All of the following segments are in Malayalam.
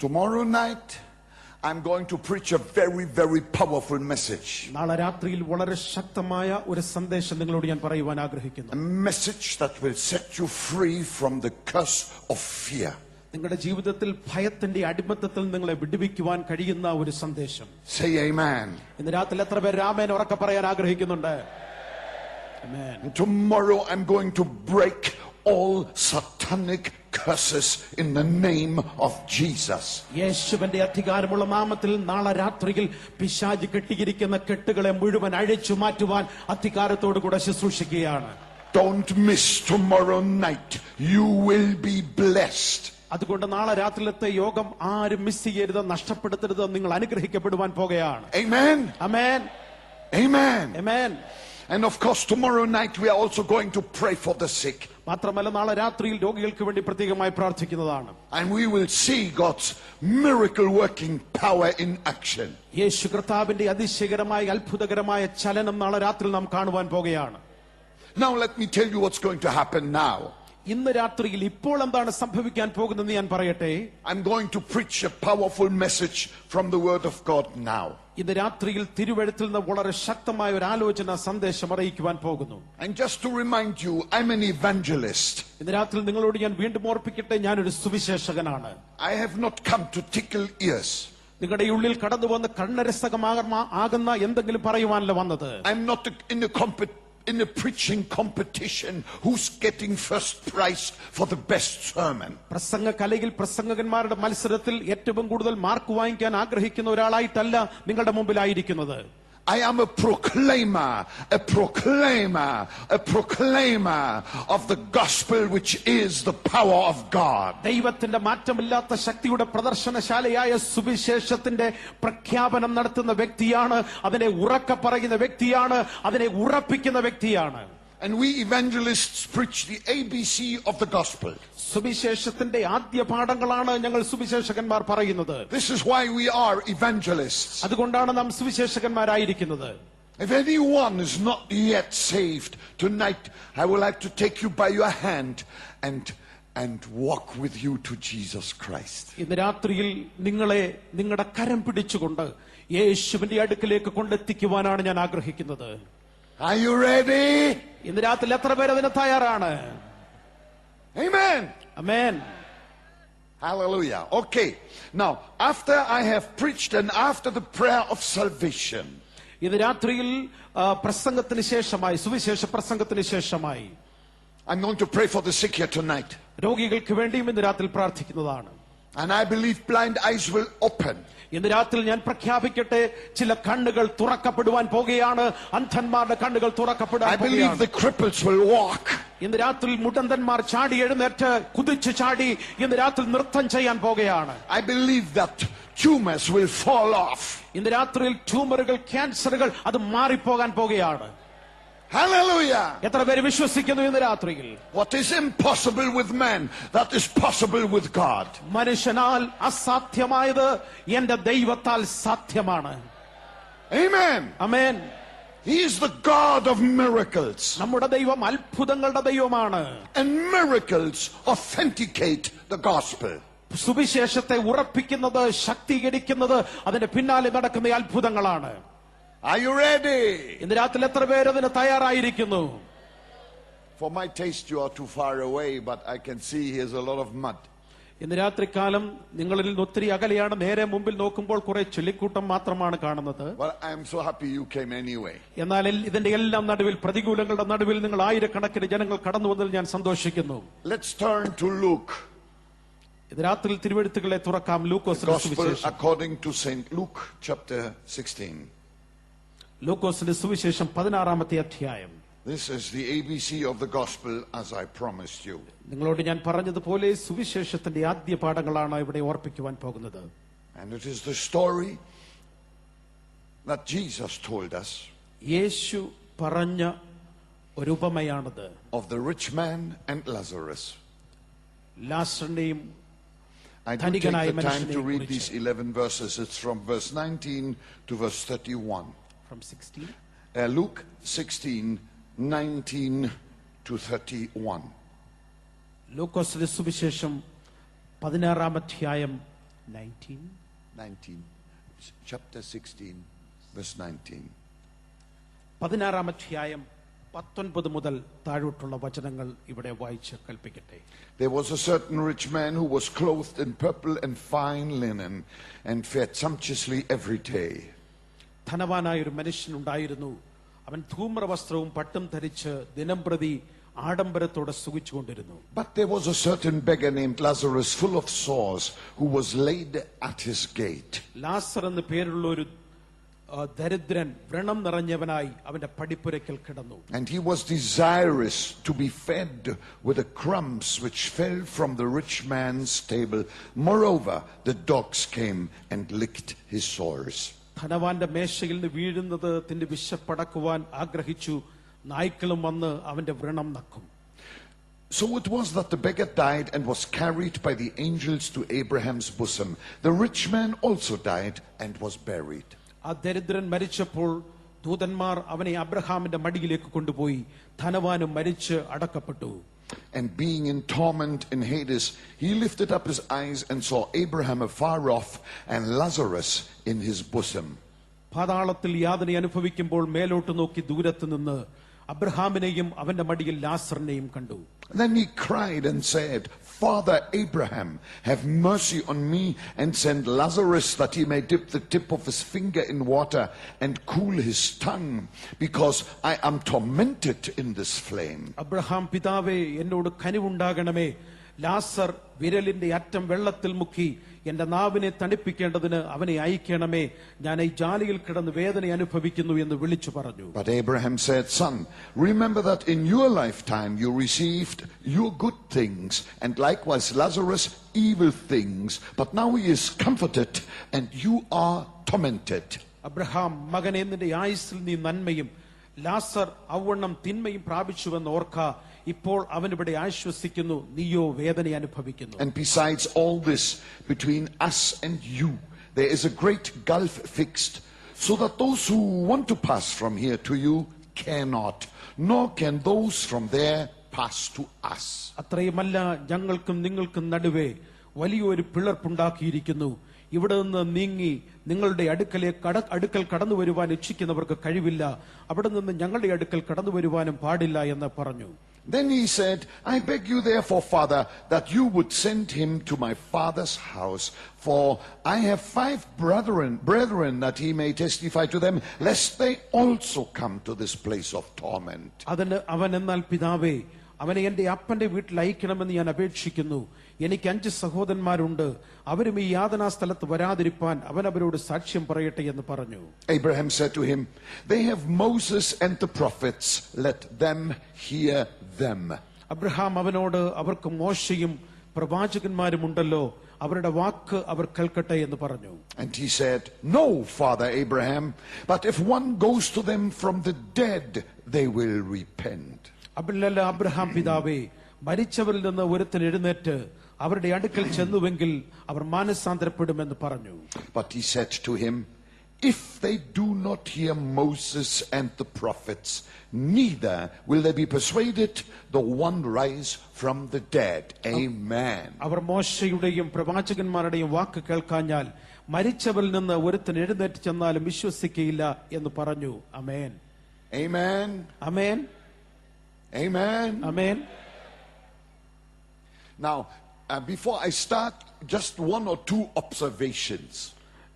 Tomorrow night, I'm going to preach a very, very powerful message. നാളെ രാത്രിയിൽ വളരെ ശക്തമായ ഒരു സന്ദേശം നിങ്ങളോട് ഞാൻ പറയുവാൻ ആഗ്രഹിക്കുന്നു. A message that will set you free from the curse of fear. നിങ്ങളുടെ ജീവിതത്തിൽ ഭയത്തിന്റെ അടിമത്തത്തിൽ നിങ്ങളെ വിടുവിക്കുവാൻ കഴിയുന്ന ഒരു സന്ദേശം. Say amen. ഇന്ന് രാത്രി എത്ര പേർ ആമേൻ ഉറക്കെ പറയാൻ ആഗ്രഹിക്കുന്നുണ്ട്? Amen. Tomorrow I'm going to break all satanic curses in the name of Jesus. യേശുവിന്റെ അധികാരമുള്ള നാമത്തിൽ നാളെ രാത്രിയിൽ പിശാച് കെട്ടിയിരിക്കുന്ന കെട്ടുകളെ മുഴുവൻ അഴിച്ചു മാറ്റുവാൻ അധികാരത്തോടു കൂടെ ശുശ്രൂഷിക്കുകയാണ്. Don't miss tomorrow night. You will be blessed. അതുകൊണ്ട് നാളെ രാത്രിയിലത്തെ യോഗം ആരും മിസ് ചെയ്യരുത്, നഷ്ടപ്പെടുത്തരുത്. നിങ്ങൾ അനുഗ്രഹിക്കപ്പെടുവാൻ പോകുകയാണ്. Amen. Amen. Amen. Amen. And of course tomorrow night we are also going to pray for the sick. മാത്രമല്ല നാളെ രാത്രിയിൽ രോഗികൾക്ക് വേണ്ടി പ്രത്യേകമായി പ്രാർത്ഥിക്കുന്നതാണ്. And we will see God's miracle working power in action. യേശു കർത്താവിന്റെ അതിശയകരമായ അത്ഭുതകരമായ ചലനം നാളെ രാത്രിയിൽ നാം കാണുവാൻ പോകുകയാണ്. Now let me tell you what's going to happen now. ഇന്ന് രാത്രിയിൽ ഇപ്പോൾ എന്താണ് സംഭവിക്കാൻ പോകുന്നതെന്ന് ഞാൻ പറയട്ടെ. I'm going to preach a powerful message from the word of God now. ഇന്ന് രാത്രിയിൽ തിരുവെഴുത്തിൽ നിന്ന് വളരെ ശക്തമായ ഒരു ആലോചന സന്ദേശം അറിയിക്കുവാൻ പോകുന്നു. And just to remind you, I'm an evangelist. ഇന്ന് രാത്രിയിൽ നിങ്ങളോട് ഞാൻ വീണ്ടും ഓർപ്പിക്കട്ടെ, ഞാനൊരു സുവിശേഷകനാണ്. I have not come to tickle ears. നിങ്ങളുടെ ഉള്ളിൽ കടന്നു വന്ന് കണ്ണരസകമാകുന്ന എന്തെങ്കിലും പറയുവാനല്ല വന്നത്. I'm not in a preaching competition who's getting first prize for the best sermon. പ്രസംഗ കലയിൽ പ്രസംഗകന്മാരുടെ മത്സരത്തിൽ ഏറ്റവും കൂടുതൽ മാർക്ക് വാങ്ങിക്കാൻ ആഗ്രഹിക്കുന്ന ഒരാളായിട്ടല്ല നിങ്ങളുടെ മുമ്പിലായിരിക്കുന്നത്. I am a proclaimer of the gospel, which is the power of God. ദൈവത്തിന്റെ മാറ്റമില്ലാത്ത ശക്തിയുടെ പ്രദർശനശാലയായ സുവിശേഷത്തിന്റെ പ്രഖ്യാപനം നടത്തുന്ന വ്യക്തിയാണ്, അതിനെ ഉറക്കെ പറയുന്ന വ്യക്തിയാണ്, അതിനെ ഉറപ്പിക്കുന്ന വ്യക്തിയാണ്. And we evangelists preach the ABC of the gospel. സുവിശേഷത്തിന്റെ ആദ്യ പാഠങ്ങളാണ് ഞങ്ങൾ സുവിശേഷകന്മാർ പറയുന്നത്. This is why we are evangelists. അതുകൊണ്ടാണ് നാം സുവിശേഷകന്മാരായിരിക്കുന്നത്. If anyone is not yet saved, tonight I would like to take you by your hand and walk with you to Jesus Christ. ഇന്ന് രാത്രിയിൽ നിങ്ങളെ നിങ്ങളുടെ കരം പിടിച്ചുകൊണ്ട് യേശുവിന്റെ അടുക്കിലേക്ക് കൊണ്ടെത്തിക്കുവാനാണ് ഞാൻ ആഗ്രഹിക്കുന്നത്. Are you ready? ഇന്ന് രാത്രി എത്ര പേർ അതിന് തയ്യാറാണ്? Amen. Amen. Hallelujah. Okay. Now, after I have preached and after the prayer of salvation, ഇന്ന് രാത്രിയിൽ പ്രസംഗത്തിന് ശേഷമായി, സുവിശേഷ പ്രസംഗത്തിന് ശേഷമായി, I'm going to pray for the sick here tonight. രോഗികൾക്ക് വേണ്ടിയും ഇന്ന് രാത്രിയിൽ പ്രാർത്ഥിക്കുന്നതാണ്. And I believe blind eyes will open. ഇന്ന് രാത്രി ഞാൻ പ്രഖ്യാപിക്കട്ടെ, ചില കണ്ണുകൾ തുറക്കപ്പെടുവാൻ പോകുകയാണ്. അന്ധന്മാരുടെ കണ്ണുകൾ തുറക്കപ്പെടാൻ I believe the cripples will walk. ഇന്ന് രാത്രി മുടന്തന്മാർ ചാടി എഴുന്നേറ്റ് കുതിച്ചു ചാടി ഇന്ന് രാത്രി നൃത്തം ചെയ്യാൻ പോകുകയാണ്. I believe that tumors will fall off. ഇന്ന് രാത്രിയിൽ ട്യൂമറുകൾ, ക്യാൻസറുകൾ അത് മാറിപ്പോകാൻ പോകുകയാണ്. Hallelujah. എത്ര പേര് വിശ്വസിക്കുന്നു ഇന്ന് രാത്രിയിൽ? What is impossible with man, that is possible with God. മനുഷ്യനാൽ അസാധ്യമായത് എന്റെ ദൈവത്താൽ സാധ്യമാണ്. Amen. Amen. He is the God of miracles. നമ്മുടെ ദൈവം അത്ഭുതങ്ങളുടെ ദൈവമാണ്. And miracles authenticate the gospel. സുവിശേഷത്തെ ഉറപ്പിക്കുന്നത്, ശക്തീകരിക്കുന്നത് അതിന്റെ പിന്നാലെ നടക്കുന്ന അത്ഭുതങ്ങളാണ്. Are you ready? ഇന്ന് രാത്രി എത്ര പേര് അതിന് തയ്യാറായിരിക്കുന്നു? For my taste you are too far away, but I can see here's a lot of mud. ഇന്ന് രാത്രികാലം നിങ്ങളിൽ നിന്ന് ഒത്തിരി അകലെയാണ്. നേരെ മുമ്പിൽ നോക്കുമ്പോൾ കുറെ ചുള്ളിക്കൂട്ടം മാത്രമാണ് കാണുന്നത്. Well, I am so happy you came anyway. എന്നാൽ ഇതിന്റെ എല്ലാം നടുവിൽ, പ്രതികൂലങ്ങളുടെ നടുവിൽ നിങ്ങൾ ആയിരക്കണക്കിന് ജനങ്ങൾ കടന്നു വന്നതിൽ ഞാൻ സന്തോഷിക്കുന്നു. Let's turn to Luke. ഇത് രാത്രിയിൽ തിരുവെഴുത്തുകളെ തുറക്കാം. ലൂക്കോസിന്റെ Gospel സുവിശേഷം, according to Saint Luke chapter 16. ലൂക്കോസിന്റെ സുവിശേഷം 16-ാമത്തെ അധ്യായം. This is the ABC of the gospel as I promised you. നിങ്ങളോട് ഞാൻ പറഞ്ഞതുപോലെ സുവിശേഷത്തിന്റെ ആദ്യ പാഠങ്ങളാണ് ഇവിടെ ഓർപ്പിക്കുവാൻ പോകുന്നത്. And it is the story that Jesus told us. യേശു പറഞ്ഞ ഒരു ഉപമയാണത്. Of the rich man and Lazarus. ലാസറിനെയും I do take the time to read these 11 verses. It's from verse 19 to verse 31. From 16? Luke 16:19 to 31. ലൂക്കോസിന്റെ സുവിശേഷം 16-ാം അധ്യായം 19. Chapter 16, verse 19. 16-ാം അധ്യായം 19 മുതൽ താഴോട്ടുള്ള വചനങ്ങൾ ഇവിടെ വായിച്ച് കൽപ്പിക്കട്ടെ. There was a certain rich man who was clothed in purple and fine linen and fared sumptuously every day. ധനവാനായ ഒരു മനുഷ്യനുണ്ടായിരുന്നു. അവൻ ധൂമ്രവസ്ത്രവും പട്ടും ധരിച്ച് ദിനംപ്രതി ആഡംബരത്തോടെ സുഖിച്ചുകൊണ്ടിരുന്നു. But there was a certain beggar named Lazarus, full of sores, who was laid at his gate. ലാസർ എന്ന് പേരുള്ള ഒരു ദരിദ്രൻ വ്രണം നിറഞ്ഞവനായി അവന്റെ പടിപ്പുരയ്ക്കൽ കിടന്നു. And he was desirous to be fed with the crumbs which fell from the rich man's table. Moreover, the dogs came and licked his sores. ധനവാന്റെ മേശയിൽ നിന്ന് വീഴുന്നത് തിന്റെ വിശപ്പടക്കുവാൻ ആഗ്രഹിച്ചു. നായ്ക്കളും വന്ന് അവന്റെ വ്രണം നക്കും. So it was that the beggar died and was carried by the angels to Abraham's bosom. The rich man also died and was buried. ആ ദരിദ്രൻ മരിച്ചപ്പോൾ ദൂതന്മാർ അവനെ അബ്രഹാമിന്റെ മടിയിലേക്ക് കൊണ്ടുപോയി. ധനവാനും മരിച്ച് അടക്കപ്പെട്ടു. And being in torment in Hades, he lifted up his eyes and saw Abraham afar off and Lazarus in his bosom. പാതാളത്തിൽ യാതന അനുഭവിക്കുമ്പോൾ മേലോട്ട് നോക്കി ദൂരത്ത് നിന്ന് അബ്രഹാമിനെയും അവന്റെ മടിയിൽ ലാസറിനെയും കണ്ടു. Then he cried and said, Father Abraham, have mercy on me and send Lazarus that he may dip the tip of his finger in water and cool his tongue, because I am tormented in this flame. Abraham പിതാവേ, എന്നോട് കനിവുണ്ടാകണമേ. ലാസർ വിരലിന്റെ അറ്റം വെള്ളത്തിൽ മുക്കി എന്റെ നാവിനെ തണുപ്പിക്കേണ്ടതിന് അവനെ അയക്കണമേ. ഞാൻ ഈ ജാലിയിൽ കിടന്ന് വേദന അനുഭവിക്കുന്നു എന്ന് വിളിച്ചു പറഞ്ഞു. But Abraham said, Son, remember that in your lifetime you received your good things, and likewise Lazarus evil things, but now he is comforted and you are tormented. Abraham, മകനെ, നിന്റെ ആയുസ്സിൽ നീ നന്മയും ലാസർ ഔവണ്ണം തിന്മയും പ്രാപിച്ചുവെന്ന് ഓർക്ക. ഇപ്പോൾ അവനിവിടെ ആശ്വസിക്കുന്നു, നീയോ വേദന അനുഭവിക്കുന്നു. And besides all this, between us and you there is a great gulf fixed, so that those who want to pass from here to you cannot, nor can those from there pass to us. അത്രയുമല്ല, ഞങ്ങൾക്കും നിങ്ങൾക്കും നടുവേ വലിയൊരു പിളർപ്പുണ്ടാക്കിയിരിക്കുന്നു. ഇവിടെ നിന്ന് നീങ്ങി നിങ്ങളുടെ അടുക്കൽ കടന്നു വരുവാൻ ഇച്ഛിക്കുന്നവർക്ക് കഴിവില്ല. അവിടെ നിന്ന് ഞങ്ങളുടെ അടുക്കൽ കടന്നു വരുവാനും പാടില്ല എന്ന് പറഞ്ഞു. Then he said, I beg you therefore, Father, that you would send him to my father's house, for I have 5 brethren, that he may testify to them, lest they also come to this place of torment. അതിന് അവൻ, എന്നാൽ പിതാവേ, അവനെ എന്റെ അപ്പന്റെ വീട്ടിൽ അയക്കണമെന്ന് ഞാൻ അപേക്ഷിക്കുന്നു. എനിക്ക് 5 സഹോദരന്മാരുണ്ട്. അവരും ഈ യാതനാ സ്ഥലത്ത് വരാതിരിപ്പാൻ അവൻ അവരോട് സാക്ഷ്യം പറയട്ടെ എന്ന് പറഞ്ഞു. Abraham said to him, They have Moses and the prophets, let them hear them. Abraham അവനോട്, അവർക്ക് മോശയും പ്രവാചകന്മാരും ഉണ്ടല്ലോ, അവരുടെ വാക്ക് അവർ കേൾക്കട്ടെ എന്ന് പറഞ്ഞു. And he said, No, Father Abraham, but if one goes to them from the dead, they will repent. Abraham പിതാവേ, മരിച്ചവരിൽ നിന്ന് ഒരുത്തൻ എഴുന്നേറ്റ് അവരുടെ അടുക്കൽ ചെന്നുവെങ്കിൽ അവർ മാനസാന്തരപ്പെടുമെന്ന് പറഞ്ഞു. But he said to him, If they do not hear Moses and the prophets, neither will they be persuaded though one rise from the dead. Amen. അവർ മോശയുടെയും പ്രവാചകന്മാരുടെയും വാക്ക് കേൾക്കാഞ്ഞാൽ മരിച്ചവരിൽ നിന്ന് ഒരുത്തൻ എഴുന്നേറ്റ് ചെന്നാലും വിശ്വസിക്കയില്ല എന്ന് പറഞ്ഞു. അമേൻ. Amen. Amen. Amen. Amen. Now, before I start, just 1 or 2 observations.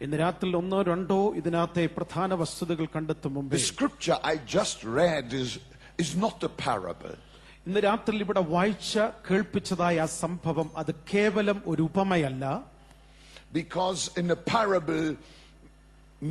ഇന്ന് രാത്രി 1 or 2 ഇതിനകത്തെ പ്രധാന വസ്തുതകൾ കണ്ടെത്തും മുമ്പ്, The scripture I just read is not a parable. ഇന്ന് രാത്രി ഇവിടെ വായിച്ച കേൾപ്പിച്ചതായ ആ സംഭവം അത് കേവലം ഒരു ഉപമയല്ല. Because in a parable,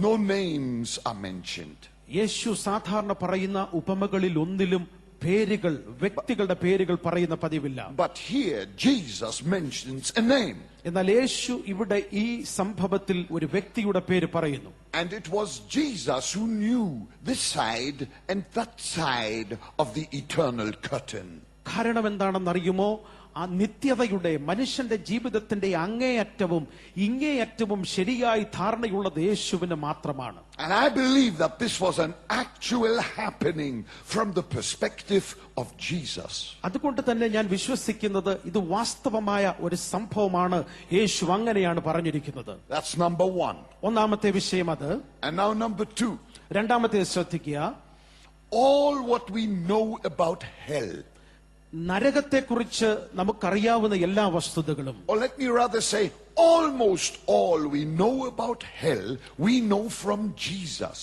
no names are mentioned. യേശു സാധാരണ പറയുന്ന ഉപമകളിൽ ഒന്നിലും പേരുകൾ, വ്യക്തികളുടെ പേരുകൾ പറയുന്ന പതിവില്ല. But here Jesus mentions a name. എന്നാൽ യേശു ഇവിടെ ഈ സംഭവത്തിൽ ഒരു വ്യക്തിയുടെ പേര് പറയുന്നു. And it was Jesus who knew this side and that side of the eternal curtain. കാരണം എന്താണെന്നറിയുമോ? ആ നിത്യതയുടെ മനുഷ്യന്റെ ജീവിതത്തിന്റെ അങ്ങേയറ്റവും ഇങ്ങേയറ്റവും ശരിയായി ധാരണയുള്ളത് യേശുവിന് മാത്രമാണ്. And I believe that this was an actual happening from the perspective of Jesus. അതുകൊണ്ട് തന്നെ ഞാൻ വിശ്വസിക്കുന്നത് ഇത് വാസ്തവമായ ഒരു സംഭവമാണ്. യേശു അങ്ങനെയാണ് പറഞ്ഞിരിക്കുന്നത്. That's number one. ഒന്നാമത്തെ വിഷയം അത്. And now number two. രണ്ടാമത്തെ ശ്രദ്ധിക്കുക. All what we know about hell. നരകത്തെക്കുറിച്ച് നമുക്കറിയാവുന്ന എല്ലാ വസ്തുതകളും, Or let me rather say, almost all we know about hell, we know from Jesus.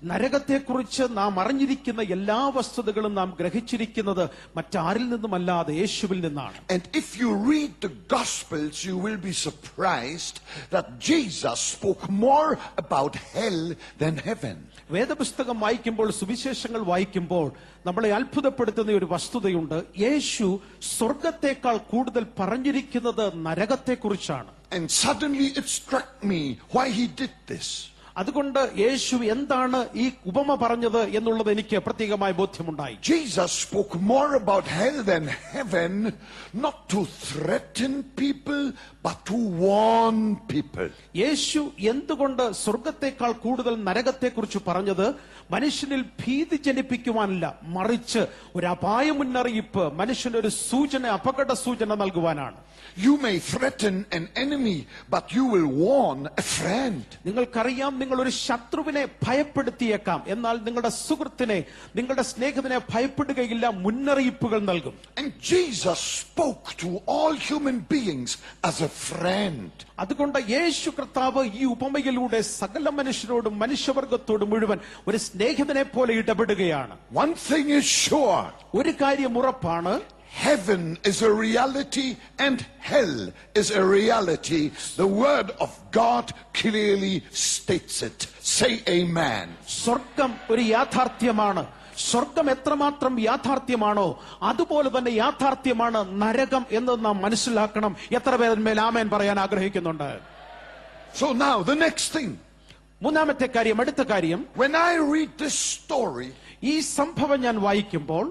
നരകത്തെക്കുറിച്ച് നാം അറിഞ്ഞിരിക്കുന്ന എല്ലാ വസ്തുതകളും നാം ഗ്രഹിച്ചിരിക്കുന്നത് മറ്റാരിൽ നിന്നുമല്ലാതെ യേശുവിൽ നിന്നാണ്. And if you read the Gospels, you will be surprised that Jesus spoke more about hell than heaven. വേദപുസ്തകം വായിക്കുമ്പോൾ, സുവിശേഷങ്ങൾ വായിക്കുമ്പോൾ നമ്മളെ അത്ഭുതപ്പെടുത്തുന്ന ഒരു വസ്തുതയുണ്ട്. യേശു സ്വർഗത്തെക്കാൾ കൂടുതൽ പറഞ്ഞിരിക്കുന്നത് നരകത്തെക്കുറിച്ചാണ്. And suddenly it struck me why he did this. അതുകൊണ്ട് യേശു എന്താണ് ഈ ഉപമ പറഞ്ഞത് എന്നുള്ളത് എനിക്ക് പ്രത്യേകമായി ബോധ്യമുണ്ടായി. Jesus spoke more about hell than heaven, not to threaten people, but to warn people. യേശു എന്തുകൊണ്ട് സ്വർഗത്തെക്കാൾ കൂടുതൽ നരകത്തെക്കുറിച്ച് പറഞ്ഞത് മനുഷ്യനിൽ ഭീതി ജനിപ്പിക്കുവാനല്ല, മറിച്ച് ഒരു അപായ മുന്നറിയിപ്പ്, മനുഷ്യനൊരു സൂചന, അപകട സൂചന നൽകുവാനാണ്. You may threaten an enemy, but you will warn a friend. നിങ്ങൾക്കറിയാം, നിങ്ങൾ ഒരു ശത്രുവിനെ ഭയപ്പെടുത്തിയേക്കാം, എന്നാൽ നിങ്ങളുടെ സുഹൃത്തിനെ, നിങ്ങളുടെ സ്നേഹിതനെ ഭയപ്പെടുകയില്ല, മുന്നറിയിപ്പുകൾ നൽകും. And Jesus spoke to all human beings as a friend. അതുകൊണ്ട് യേശു കർത്താവ് ഈ ഉപമയിലൂടെ സകല മനുഷ്യരോടും മനുഷ്യവർഗത്തോടും മുഴുവൻ ഒരു സ്നേഹിതനെ പോലെ ഇടപെടുകയാണ്. One thing is sure. ഒരു കാര്യം ഉറപ്പാണ്. Heaven is a reality and hell is a reality. The word of God clearly states it. Say amen. സ്വർഗം ഒരു യാഥാർത്ഥ്യമാണ്. സ്വർഗം എത്രമാത്രം യാഥാർത്ഥ്യമാണോ അതുപോലെ തന്നെ യാഥാർത്ഥ്യമാണ് നരകം എന്ന് നാം മനസ്സിലാക്കണം. എത്ര പേരന്മേൽ ആമേൻ പറയാൻ ആഗ്രഹിക്കുന്നുണ്ട്? So now the next thing. മൂന്നാമത്തെ കാര്യം, അടുത്ത കാര്യം. When I read this story, ഈ സംഭവം ഞാൻ വായിക്കുമ്പോൾ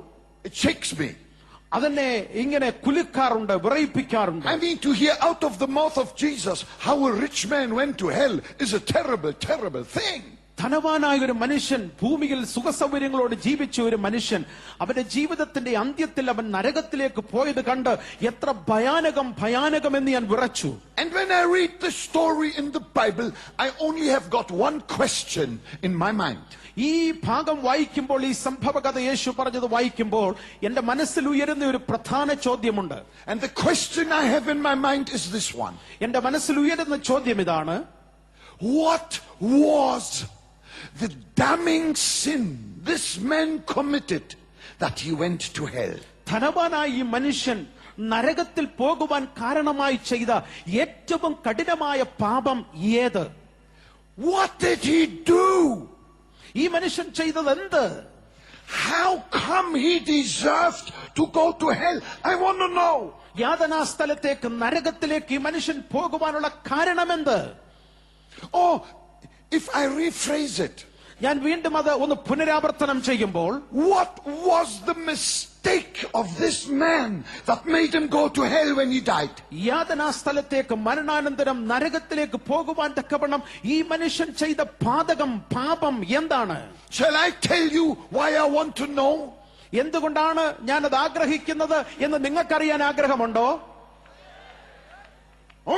it shakes me. അതെന്നെ ഇങ്ങനെ കുലുക്കാറുണ്ട്, വിറയിപ്പിക്കാറുണ്ട്. I mean, to hear out of the mouth of Jesus how a rich man went to hell is a terrible, terrible thing. ധനവാനായ ഒരു മനുഷ്യൻ, ഭൂമിയിൽ സുഖസൗകര്യങ്ങളോട് ജീവിച്ച ഒരു മനുഷ്യൻ, അവന്റെ ജീവിതത്തിന്റെ അന്ത്യത്തിൽ അവൻ നരകത്തിലേക്ക് പോയത് കണ്ട് എത്ര ഭയാനകമെന്ന് ഞാൻ വിറച്ചു. And when I read the story in the Bible, I only have got one question in my mind. ഈ ഭാഗം വായിക്കുമ്പോൾ, ഈ സംഭവകഥ യേശു പറഞ്ഞത് വായിക്കുമ്പോൾ എന്റെ മനസ്സിൽ ഉയരുന്ന ഒരു പ്രധാന ചോദ്യമുണ്ട്. And the question I have in my mind is this one. എന്റെ മനസ്സിൽ ഉയരുന്ന ചോദ്യം ഇതാണ്: What was the damning sin this man committed that he went to hell? ധനവാനായ ഈ മനുഷ്യൻ നരകത്തിൽ പോകുവാൻ കാരണമായി ചെയ്ത ഏറ്റവും കഠിനമായ പാപം ഏത്? What did he do? ഈ മനുഷ്യൻ ചെയ്തത് എന്ത്? How come he deserved to go to hell? I want to know. യാതനാസ്ഥലത്തേക്ക്, നരകത്തിലേക്ക് ഈ മനുഷ്യൻ പോകുവാനുള്ള കാരണമെന്ത്? Oh, if I rephrase it, ഞാൻ വീണ്ടും അത് ഒന്ന് പുനരാവർത്തനം ചെയ്യുമ്പോൾ, what was the mistake of this man that made him go to hell when he died? യാതനാസ്ഥലത്തേക്ക്, മരണാനന്തരം നരകത്തിലേക്ക് പോകുവാൻ തക്കവണ്ണം ഈ മനുഷ്യൻ ചെയ്ത പാപം എന്താണ്? Shall I tell you why I want to know? എന്തുകൊണ്ടാണ് ഞാനത് ആഗ്രഹിക്കുന്നത് എന്ന് നിങ്ങൾക്കറിയാൻ ആഗ്രഹമുണ്ടോ?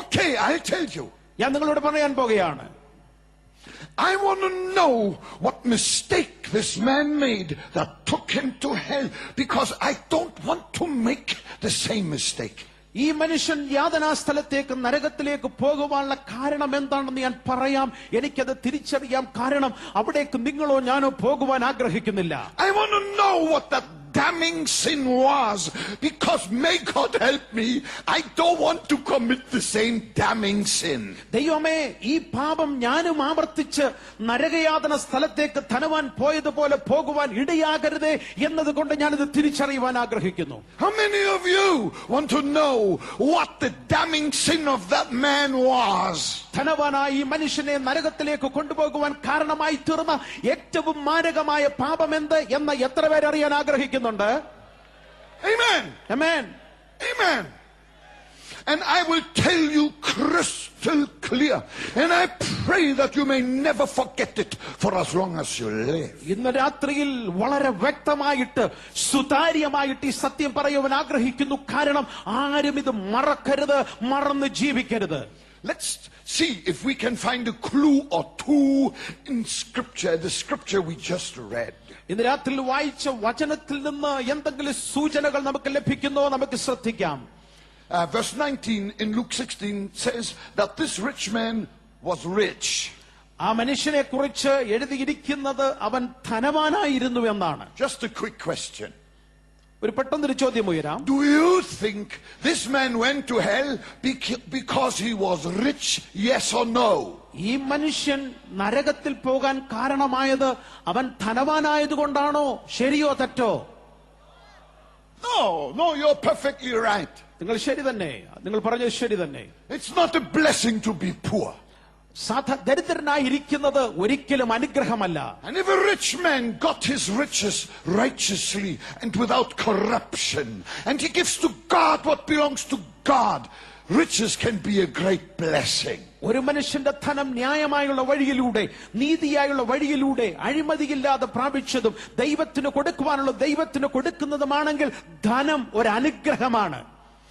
Okay, I'll tell you. ഞാൻ നിങ്ങളോട് പറയാൻ പോകുകയാണ്. I want to know what mistake this man made that took him to hell, because I don't want to make the same mistake. ഈ മനുഷ്യൻ യാതനാസ്ഥലത്തേക്ക്, നരകത്തിലേക്ക് പോകുവാനുള്ള കാരണം എന്താണെന്ന് ഞാൻ പറയാം. എനിക്കത് തിരിച്ചറിയാം. കാരണം അവിടേക്ക് നിങ്ങളോ ഞാനോ പോകുവാൻ ആഗ്രഹിക്കുന്നില്ല. I want to know what that damning sin was, because may God help me, I don't want to commit the same damning sin. ദൈവമേ, ഈ പാപം ഞാനും ആവർത്തിച്ച് നരകയാതന സ്ഥലത്തേക്ക് ധനവാൻ പോയതുപോലെ പോകുവാൻ ഇടയാകരുതേ എന്നതുകൊണ്ട് ഞാനിത് തിരിച്ചറിയുവാൻ ആഗ്രഹിക്കുന്നു. How many of you want to know what the damning sin of that man was? ധനവാനായ ഈ മനുഷ്യനെ നരകത്തിലേക്ക് കൊണ്ടുപോകുവാൻ കാരണമായി തീർന്ന ഏറ്റവും മാരകമായ പാപം എന്ത് എന്ന് എത്ര പേരറിയാൻ ആഗ്രഹിക്കുന്നുണ്ട്? Amen. Amen. Amen. And I will tell you crystal clear. And I pray that you may never forget it for as long as you live. ഇന്ന് രാത്രിയിൽ വളരെ വ്യക്തമായിട്ട് സുതാര്യമായിട്ട് ഈ സത്യം പറയുവാൻ ആഗ്രഹിക്കുന്നു. കാരണം ആരും ഇത് മറക്കരുത്, മറന്ന് ജീവിക്കരുത്. Let's see if we can find a clue or two in scripture, the scripture we just read. ഇന്ന് രാത്രിയിൽ വായിച്ച വചനത്തിൽ നിന്ന് എന്തെങ്കിലും സൂചനകൾ നമുക്ക് ലഭിക്കുന്നോ നമുക്ക് ശ്രദ്ധിക്കാം. Verse 19 in Luke 16 says that this rich man was rich. ആ മനുഷ്യനെ കുറിച്ച് എഴുതിയിരിക്കുന്നത് അവൻ ധനവാനായിരുന്നു എന്നാണ്. Just a quick question. ഒരു പെട്ടെന്നൊരു ചോദ്യം ഉയരാം. Do you think this man went to hell because he was rich? Yes or no? ഈ മനുഷ്യൻ നരകത്തിൽ പോകാൻ കാരണമായത് അവൻ ധനവാനായതുകൊണ്ടാണോ? ശരിയോ തെറ്റോ? No, you're perfectly right. നിങ്ങൾ ശരി തന്നെ, നിങ്ങൾ പറഞ്ഞത് ശരി തന്നെ. It's not a blessing to be poor. ദരിദ്രനായിരിക്കുന്നത് ഒരിക്കലും അനുഗ്രഹമല്ല. And if a rich man got his riches righteously and without corruption, and he gives to God what belongs to God, riches can be a great blessing. ഒരു മനുഷ്യന്റെ ധനം ന്യായമായുള്ള വഴിയിലൂടെ, നീതിയായുള്ള വഴിയിലൂടെ, അഴിമതിയില്ലാതെ പ്രാപിച്ചതും ദൈവത്തിന് കൊടുക്കുവാനുള്ള ദൈവത്തിന് കൊടുക്കുന്നതുമാണെങ്കിൽ ധനം ഒരു അനുഗ്രഹമാണ്.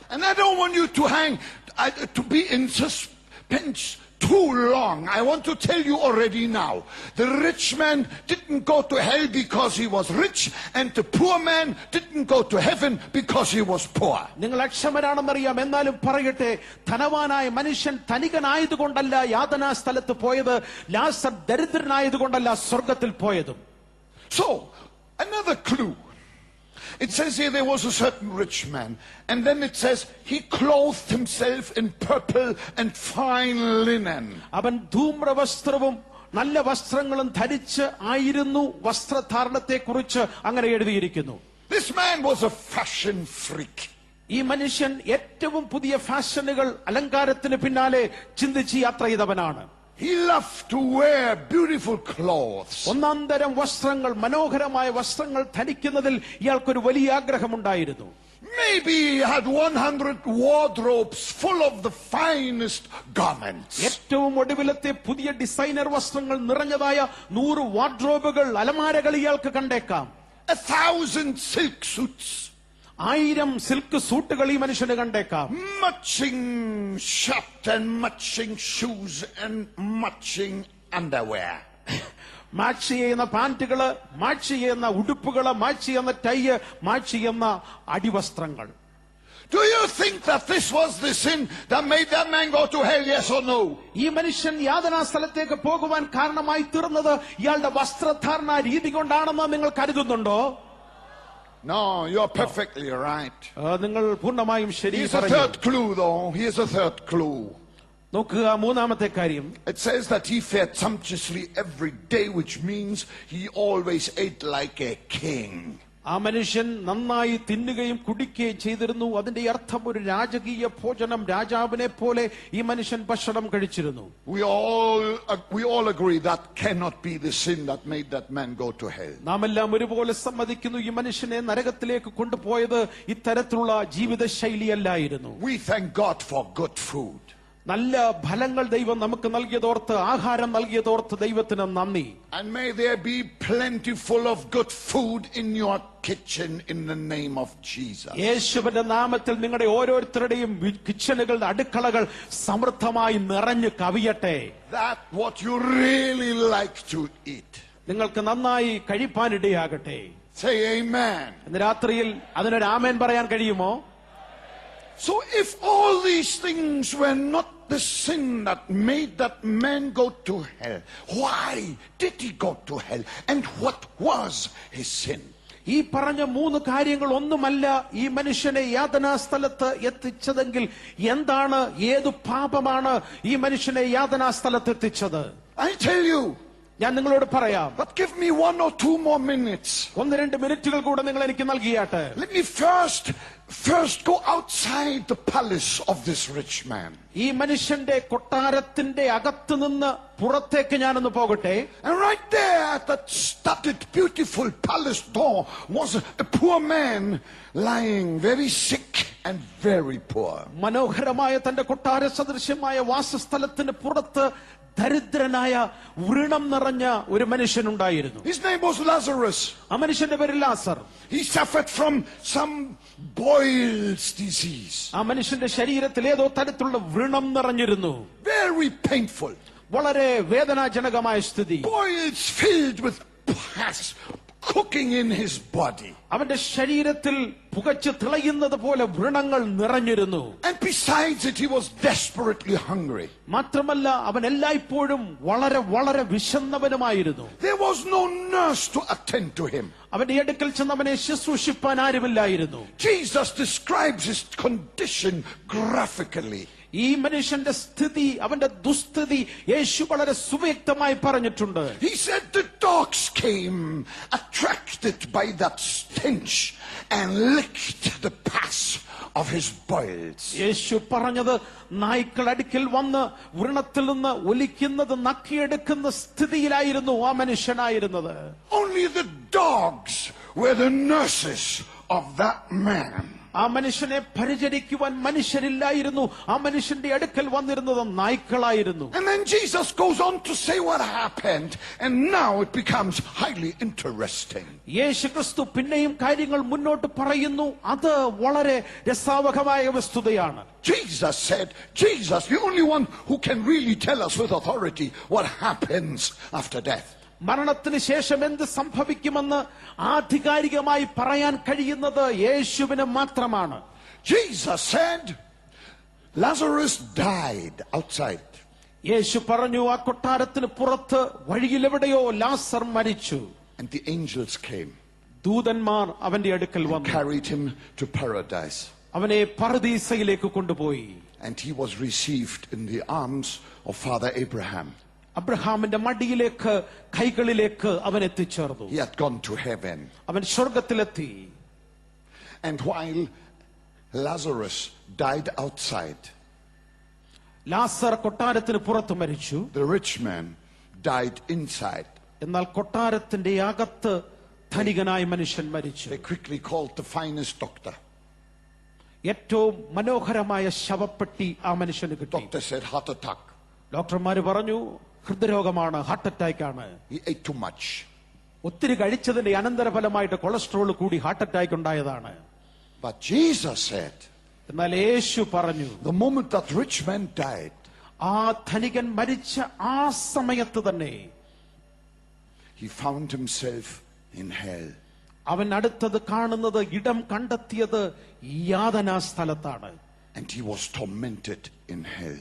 And I don't want you to be in suspense too long. I want to tell you already now, the rich man didn't go to hell because he was rich, and the poor man didn't go to heaven because he was poor. നിങ്ങൾ അക്ഷമരാണെന്നറിയാം, എന്നാലും പറയട്ടെ, ധനവാനായ മനുഷ്യൻ ധനികനായതുകൊണ്ടല്ല യാതനാ സ്ഥലത്ത് പോയത്, ലാസർ ദരിദ്രനായതുകൊണ്ടല്ല സ്വർഗത്തിൽ പോയതും. So another clue. It says here there was a certain rich man, and then it says he clothed himself in purple and fine linen. അവൻ ധൂമ്രവസ്ത്രവും നല്ല വസ്ത്രങ്ങളും ധരിച്ച് ആയിരുന്നു. വസ്ത്രധാരണത്തെ കുറിച്ച് അങ്ങനെ എഴുതിയിരിക്കുന്നു. This man was a fashion freak. ഈ മനുഷ്യൻ ഏറ്റവും പുതിയ ഫാഷനുകൾ, അലങ്കാരത്തിന് പിന്നാലെ ചിന്തിച്ച് യാത്ര ചെയ്തവനാണ്. He loved to wear beautiful clothes. ഒന്നാന്തരം വസ്ത്രങ്ങൾ, മനോഹരമായ വസ്ത്രങ്ങൾ ധരിക്കുന്നതിൽ ഇയാൾക്കൊരു വലിയ ആഗ്രഹമുണ്ടായിരുന്നു. Maybe he had 100 wardrobes full of the finest garments. ഏറ്റവും ഒടുവിലത്തെ പുതിയ ഡിസൈനർ വസ്ത്രങ്ങൾ നിറഞ്ഞതായ 100 വാർഡ്രോബുകൾ, അലമാരകൾ ഇയാൾക്ക് കണ്ടേക്കാം. 1,000 silk suits. 1000 സിൽക്ക് സൂട്ടുകൾ ഈ മനുഷ്യന് കണ്ടേക്കാം. Matching shirt and matching shoes and matching underwear. Match ചെയ്യുന്ന പാന്റുകള്, മാച്ച് ചെയ്യുന്ന ഉടുപ്പുകള്, മാച്ച് ചെയ്യുന്ന ടൈ, മാച്ച് ചെയ്യുന്ന അടിവസ്ത്രങ്ങൾ. Do you think that this was the sin that made that man go to hell? Yes or no? ഈ മനുഷ്യൻ യാതനാ സ്ഥലത്തേക്ക് പോകുവാൻ കാരണമായി തീർന്നത് ഇയാളുടെ വസ്ത്രധാരണ രീതി കൊണ്ടാണെന്ന് നിങ്ങൾ കരുതുന്നുണ്ടോ? No, you're perfectly right. നിങ്ങൾ പൂർണ്ണമായും ശരി Here's a third clue though. Here's a third clue. നോക്കുക, മൂന്നാമത്തെ കാര്യം. It says that he fared sumptuously every day, which means he always ate like a king. ആ മനുഷ്യൻ നന്നായി തിന്നുകയും കുടിക്കുകയും ചെയ്തിരുന്നു. അതിന്റെ അർത്ഥം ഒരു രാജകീയ ഭോജനം, രാജാവിനെ പോലെ ഈ മനുഷ്യൻ ഭക്ഷണം കഴിച്ചിരുന്നു. We all agree that cannot be the sin that made that man go to hell. നാം എല്ലാം ഒരുപോലെ സമ്മതിക്കുന്നു, ഈ മനുഷ്യനെ നരകത്തിലേക്ക് കൊണ്ടുപോയത് ഇത്തരത്തിലുള്ള ജീവിത ശൈലിയല്ലായിരുന്നു. We thank God for good food. നല്ല ഫലങ്ങൾ ദൈവം നമുക്ക് നൽകിയതോർത്ത്, ആഹാരം നൽകിയതോർത്ത് ദൈവത്തിന് നന്ദി. And may there be plentiful of good food in your kitchen in the name of Jesus. യേശുവിന്റെ നാമത്തിൽ നിങ്ങളുടെ ഓരോരുത്തരുടെയും കിച്ചണുകൾ, അടുക്കളകൾ സമൃദ്ധമായി നിറഞ്ഞു കവിയട്ടെ. That what you really like to eat. നിങ്ങൾക്ക് നന്നായി കഴിപ്പാനിടയാകട്ടെ. Say amen. ഇന്ന് രാത്രിയിൽ അതിനൊരു ആമേൻ പറയാൻ കഴിയുമോ? So if all these things were not the sin that made that man go to hell, why did he go to hell? And what was his sin? ഈ പറഞ്ഞ 3 കാര്യങ്ങൾ ഒന്നുമല്ല ഈ മനുഷ്യനെ യാതനാ സ്ഥലത്ത് എത്തിച്ചതെങ്കിൽ എന്താണ്, ഏതു പാപമാണ് ഈ മനുഷ്യനെ യാതനാ സ്ഥലത്ത് എത്തിച്ചത്? I tell you. ഞാൻ നിങ്ങളോട് പറയാം. But give me 1 or 2 more minutes. 1-2 മിനിറ്റുകൾ കൂടെ നിങ്ങൾ എനിക്ക് നൽകിയാട്ടെ. Let me first go outside the palace of this rich man. ഈ മനുഷ്യന്റെ കൊട്ടാരത്തിന്റെ അകത്ത് നിന്ന് പുറത്തേക്ക് ഞാനൊന്ന് പോകട്ടെ. And right there at that studded beautiful palace door was a poor man lying very sick and very poor. മനോഹരമായ തന്റെ കൊട്ടാര സദൃശ്യമായ വാസസ്ഥലത്തിന് പുറത്ത് ദരിദ്രനായ വ്രണം നിറഞ്ഞ ഒരു മനുഷ്യനുണ്ടായിരുന്നു. His name was Lazarus. ആ മനുഷ്യന്റെ പേര് ലാസർ. He suffered from some boils disease. ആ മനുഷ്യന്റെ ശരീരത്തിൽ ഏതോ തരത്തിലുള്ള വ്രണം നിറഞ്ഞിരുന്നു. Very painful. വളരെ വേദനാജനകമായ സ്ഥിതി. Boils filled with pus cooking in his body. അവന്റെ ശരീരത്തിൽ പുകച്ചു തിളയുന്നത് പോലെ വ്രണങ്ങൾ നിറഞ്ഞിരുന്നു. And besides it, he was desperately hungry. മാത്രമല്ല അവൻ എല്ലായ്പ്പോഴും വളരെ വളരെ വിശന്നവനുമായിരുന്നു. There was no nurse to attend to him. അവന്റെ അടുക്കൽ ചെന്ന് അവനെ ശുശ്രൂഷിപ്പാൻ ആരുമില്ലായിരുന്നു. Jesus describes his condition graphically. ഈ മനുഷ്യന്റെ സ്ഥിതി, അവന്റെ ദുസ്ഥിതി യേശു വളരെ സുവ്യക്തമായി പറഞ്ഞിട്ടുണ്ട്. He said the dogs came attracted by that stench and licked the pus of his boils. യേശു പറഞ്ഞത് നായ്ക്കൾ അടുക്കൽ വന്ന് വ്രണത്തിൽ നിന്ന് ഒലിക്കുന്നത് നക്കിയെടുക്കുന്ന സ്ഥിതിയിലായിരുന്നു ആ മനുഷ്യനായിരുന്നത്. Only the dogs were the nurses of that man. ആ മനുഷ്യനെ പരിചരിക്കുവാൻ മനുഷ്യരില്ലായിരുന്നു. ആ മനുഷ്യന്റെ അടുക്കൽ വന്നിരുന്നത് നായ്ക്കളായിരുന്നു. And then Jesus goes on to say what happened, and now it becomes highly interesting. യേശു ക്രിസ്തു പിന്നെയും കാര്യങ്ങൾ മുന്നോട്ട് പറയുന്നു. അത് വളരെ രസാവഹമായ വസ്തുതയാണ്. Jesus said, Jesus, the only one who can really tell us with authority what happens after death. മരണത്തിന് ശേഷം എന്ത് സംഭവിക്കുമെന്ന് ആധികാരികമായി പറയാൻ കഴിയുന്നത് യേശുവിന് മാത്രമാണ്. Jesus said, Lazarus died outside. യേശു പറഞ്ഞു, ആ കൊട്ടാരത്തിന് പുറത്ത് വഴിയിലെവിടെയോ ലാസർ മരിച്ചു. And the angels came, ദൂതന്മാർ അവന്റെ അടുക്കൽ വന്നു, carried him to paradise. അവനെ പറുദീസയിലേക്ക് കൊണ്ടുപോയി. And he was received in the arms of Father Abraham. അബ്രഹാമിന്റെ മടിയിലേക്ക്, കൈകളിലേക്ക് അവൻ എത്തിച്ചേർന്നു. He had gone to heaven. അവൻ സ്വർഗത്തിലെത്തി. And while Lazarus died outside, ലാസർ കൊട്ടാരത്തിന് പുറത്ത് മരിച്ചു. the rich man died inside. എന്നാൽ കൊട്ടാരത്തിന്റെ അകത്ത് ധനികനായ മനുഷ്യൻ മരിച്ചു. They quickly called the finest doctor. ഏറ്റവും മനോഹരമായ ശവപ്പെട്ടി ആ മനുഷ്യന് കിട്ടി. Doctor said heart attack. ഡോക്ടർമാര് പറഞ്ഞു ഹൃദ്രോഗമാണ്, ഹാർട്ട് അറ്റാക്ക് ആണ്. He ate too much. ഒത്തിരി കഴിച്ചതിന്റെ അനന്തരഫലമായിട്ട് കൊളസ്ട്രോൾ കൂടി ഹാർട്ട് അറ്റാക്ക് ഉണ്ടായതാണ്. But Jesus said, എന്നാൽ യേശു പറഞ്ഞു, the moment that rich man died, ആ ധനികൻ മരിച്ച ആ സമയത്ത് തന്നെ he found himself in hell. അവൻ അടുത്തത് കാണുന്നത്, ഇടം കണ്ടെത്തിയത് യാതനാ സ്ഥലത്താണ്. And he was tormented in hell.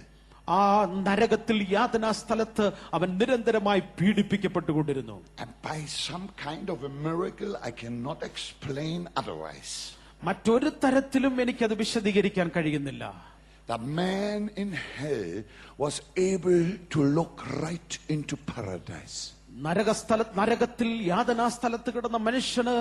ആ നരകത്തിൽ, യാതനാ സ്ഥലത്ത് അവൻ നിരന്തരമായി പീഡിപ്പിക്കപ്പെട്ടുകൊണ്ടിരുന്നു. And by some kind of a miracle I cannot explain otherwise, മറ്റൊരു തരത്തിലും എനിക്കത് വിശദീകരിക്കാൻ കഴിയുന്നില്ല. the man in hell was able to look right into paradise. നരകത്തിൽ, യാതനാ സ്ഥലത്ത് കിടന്ന മനുഷ്യന്